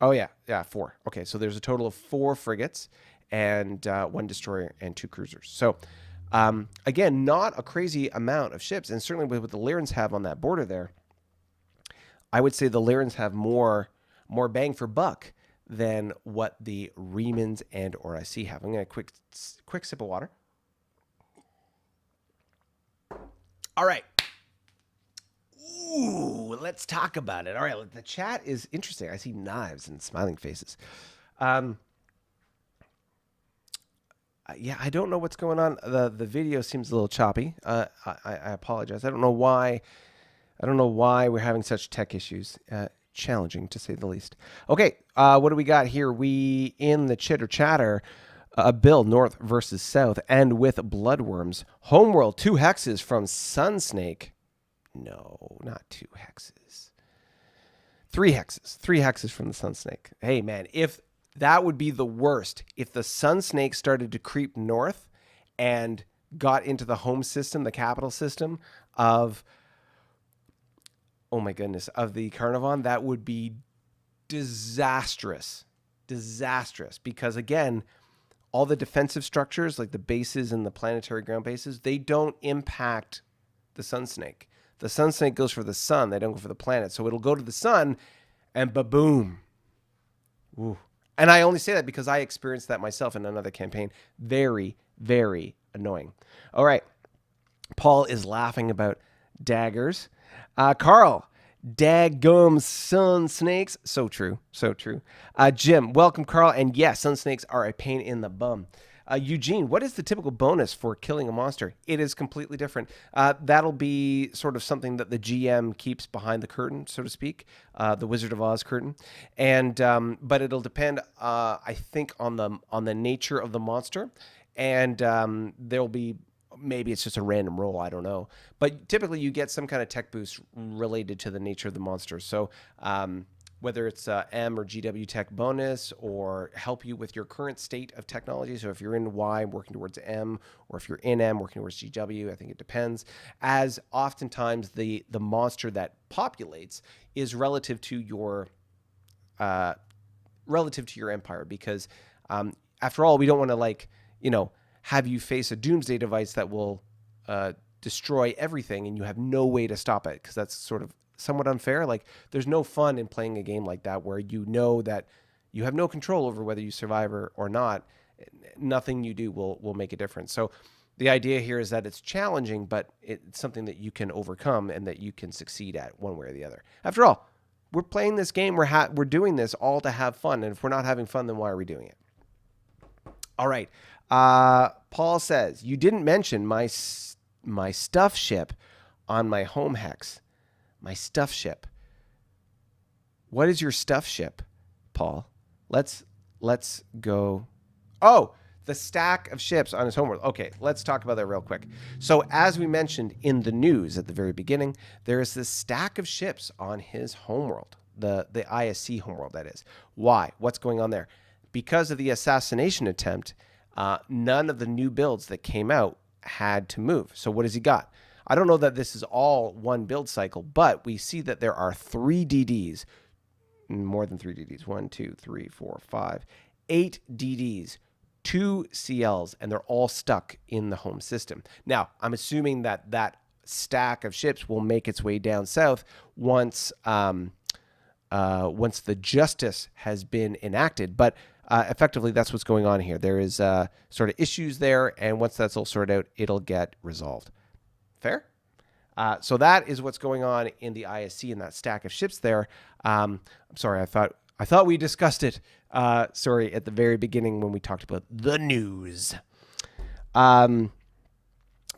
Oh, yeah, 4. Okay, so there's a total of 4 frigates and 1 destroyer and 2 cruisers. So, again, not a crazy amount of ships, and certainly with what the Lyrans have on that border there, I would say the Lyrans have more bang for buck than what the Riemans and or IC have. I'm going to quick sip of water. All right. Ooh, let's talk about it. All right, the chat is interesting. I see knives and smiling faces. Yeah, I don't know what's going on. The video seems a little choppy. I apologize. I don't know why we're having such tech issues. Challenging to say the least. Okay, what do we got here? We in the chitter chatter. Bill, North versus South, and with Bloodworms. Homeworld, 2 hexes from Sunsnake. No, not 2 hexes. 3 hexes. 3 hexes from the Sunsnake. Hey, man, if that would be the worst. If the Sunsnake started to creep north and got into the home system, the capital system of, oh my goodness, of the Carnivon, that would be disastrous. Disastrous. Because, again, all the defensive structures, like the bases and the planetary ground bases, they don't impact the sun snake. The sun snake goes for the sun. They don't go for the planet. So it'll go to the sun and ba-boom. Ooh. And I only say that because I experienced that myself in another campaign. Very, very annoying. All right. Paul is laughing about daggers. Carl, daggum sun snakes. So true. So true. Jim, welcome, Carl. And yes, sun snakes are a pain in the bum. Eugene, what is the typical bonus for killing a monster? It is completely different. That'll be sort of something that the GM keeps behind the curtain, so to speak, the Wizard of Oz curtain. And but it'll depend, I think, on the nature of the monster. And there'll be, maybe it's just a random roll, I don't know. But typically you get some kind of tech boost related to the nature of the monster. So whether it's M or GW tech bonus or help you with your current state of technology. So if you're in Y, working towards M, or if you're in M, working towards GW, I think it depends. As oftentimes the monster that populates is relative to your empire, because after all, we don't want to have you face a doomsday device that will destroy everything and you have no way to stop it, because that's sort of somewhat unfair. Like, there's no fun in playing a game like that where you know that you have no control over whether you survive or not. Nothing you do will make a difference. So the idea here is that it's challenging, but it's something that you can overcome and that you can succeed at one way or the other. After all, we're playing this game. We're doing this all to have fun. And if we're not having fun, then why are we doing it? All right. Paul says, you didn't mention my stuff ship on my home hex. My stuff ship. What is your stuff ship, Paul? Let's go. Oh, the stack of ships on his homeworld. Okay, let's talk about that real quick. So as we mentioned in the news at the very beginning, there is this stack of ships on his homeworld, the ISC homeworld, that is. Why? What's going on there? Because of the assassination attempt, none of the new builds that came out had to move. So what has he got? I don't know that this is all one build cycle, but we see that there are 3 DDs, more than 3 DDs, 1, 2, 3, 4, 5, 8 DDs, 2 CLs, and they're all stuck in the home system. Now, I'm assuming that stack of ships will make its way down south once the justice has been enacted, but effectively that's what's going on here. There is sort of issues there, and once that's all sorted out, it'll get resolved. Fair? So that is what's going on in the ISC in that stack of ships there. I'm sorry, I thought we discussed it. Sorry, at the very beginning when we talked about the news.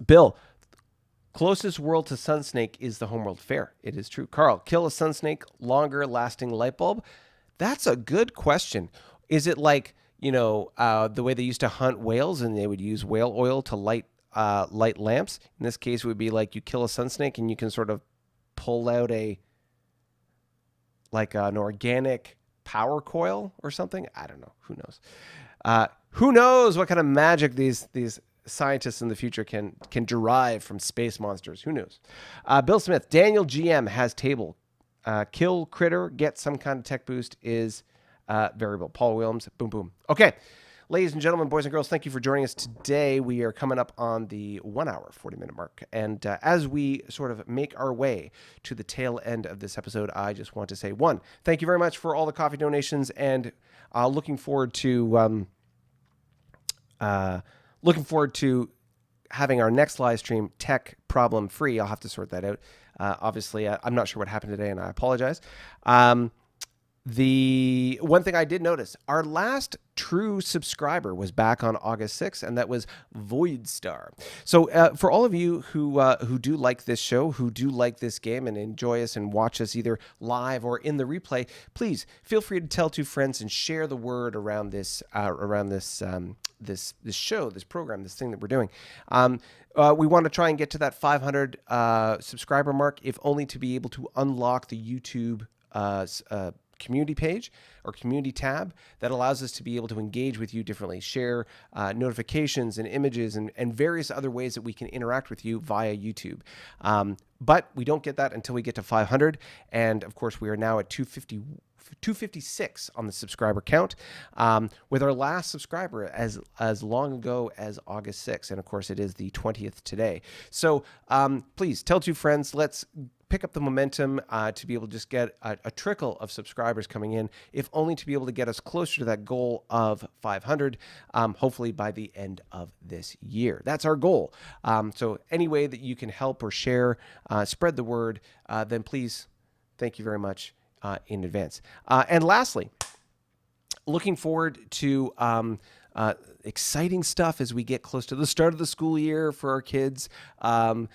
Bill, closest world to Sunsnake is the homeworld. Fair. It is true. Carl, kill a Sunsnake, longer lasting light bulb? That's a good question. Is it like, the way they used to hunt whales and they would use whale oil to light lamps? In this case, it would be like you kill a sun snake and you can sort of pull out an organic power coil or something. I don't know. Who knows? Who knows what kind of magic these scientists in the future can derive from space monsters? Who knows? Bill Smith, Daniel GM has table. Kill critter, get some kind of tech boost is variable. Paul Williams, boom, boom. Okay. Ladies and gentlemen, boys and girls, thank you for joining us today. We are coming up on the 1 hour, 40-minute mark. And as we sort of make our way to the tail end of this episode, I just want to say, one, thank you very much for all the coffee donations, and looking forward to having our next live stream tech problem free. I'll have to sort that out. Obviously, I'm not sure what happened today, and I apologize. The one thing I did notice, our last true subscriber was back on August 6th, and that was Voidstar. So for all of you who do like this show, who do like this game and enjoy us and watch us either live or in the replay, please feel free to tell 2 friends and share the word around this show, this program, this thing that we're doing. We want to try and get to that 500 subscriber mark, if only to be able to unlock the YouTube community page or community tab that allows us to be able to engage with you differently, share notifications and images and various other ways that we can interact with you via YouTube. But we don't get that until we get to 500. And of course, we are now at 250 256 on the subscriber count, with our last subscriber as long ago as August 6th. And of course, it is the 20th today. So please tell 2 friends. Let's pick up the momentum to be able to just get a trickle of subscribers coming in, if only to be able to get us closer to that goal of 500, hopefully by the end of this year. That's our goal. So any way that you can help or share, spread the word, then please, thank you very much in advance. And lastly, looking forward to exciting stuff as we get close to the start of the school year for our kids, and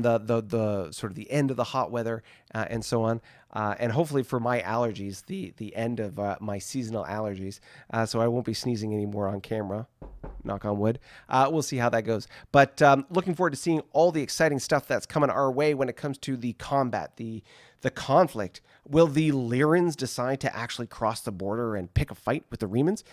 the sort of the end of the hot weather, and so on. And hopefully for my allergies, the end of my seasonal allergies, so I won't be sneezing anymore on camera. Knock on wood. We'll see how that goes. But looking forward to seeing all the exciting stuff that's coming our way when it comes to the combat, the conflict. Will the Lyrans decide to actually cross the border and pick a fight with the Remans?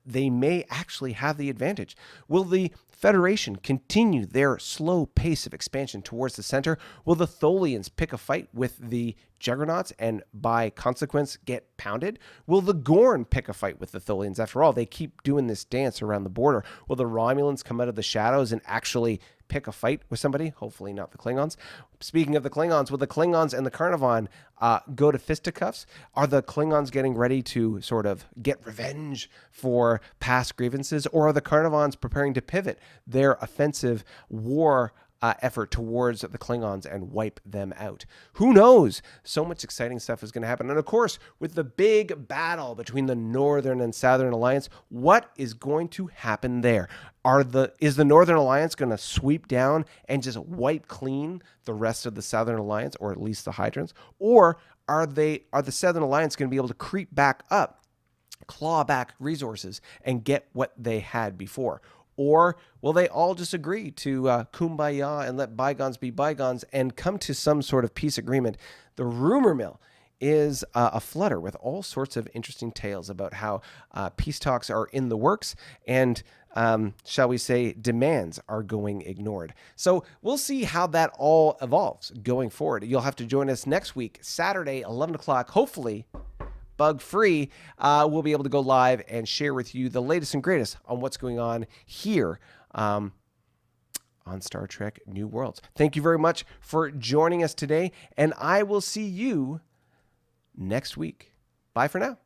They may actually have the advantage. Will the Federation continue their slow pace of expansion towards the center? Will the Tholians pick a fight with the Juggernauts and by consequence get pounded? Will the Gorn pick a fight with the Tholians? After all, they keep doing this dance around the border. Will the Romulans come out of the shadows and actually pick a fight with somebody? Hopefully not the Klingons. Speaking of the Klingons, will the Klingons and the Carnivon go to fisticuffs? Are the Klingons getting ready to sort of get revenge for past grievances? Or are the Carnivons preparing to pivot their offensive war effort towards the Klingons and wipe them out? Who knows? So much exciting stuff is going to happen. And of course, with the big battle between the Northern and Southern Alliance, what is going to happen there? Is the Northern Alliance going to sweep down and just wipe clean the rest of the Southern Alliance, or at least the Hydrants? Or are the Southern Alliance going to be able to creep back up, claw back resources, and get what they had before? Or will they all just agree to kumbaya and let bygones be bygones and come to some sort of peace agreement? The rumor mill is a flutter with all sorts of interesting tales about how peace talks are in the works and, shall we say, demands are going ignored. So we'll see how that all evolves going forward. You'll have to join us next week, Saturday, 11 o'clock, hopefully bug-free. We'll be able to go live and share with you the latest and greatest on what's going on here on Star Trek New Worlds. Thank you very much for joining us today, and I will see you next week. Bye for now.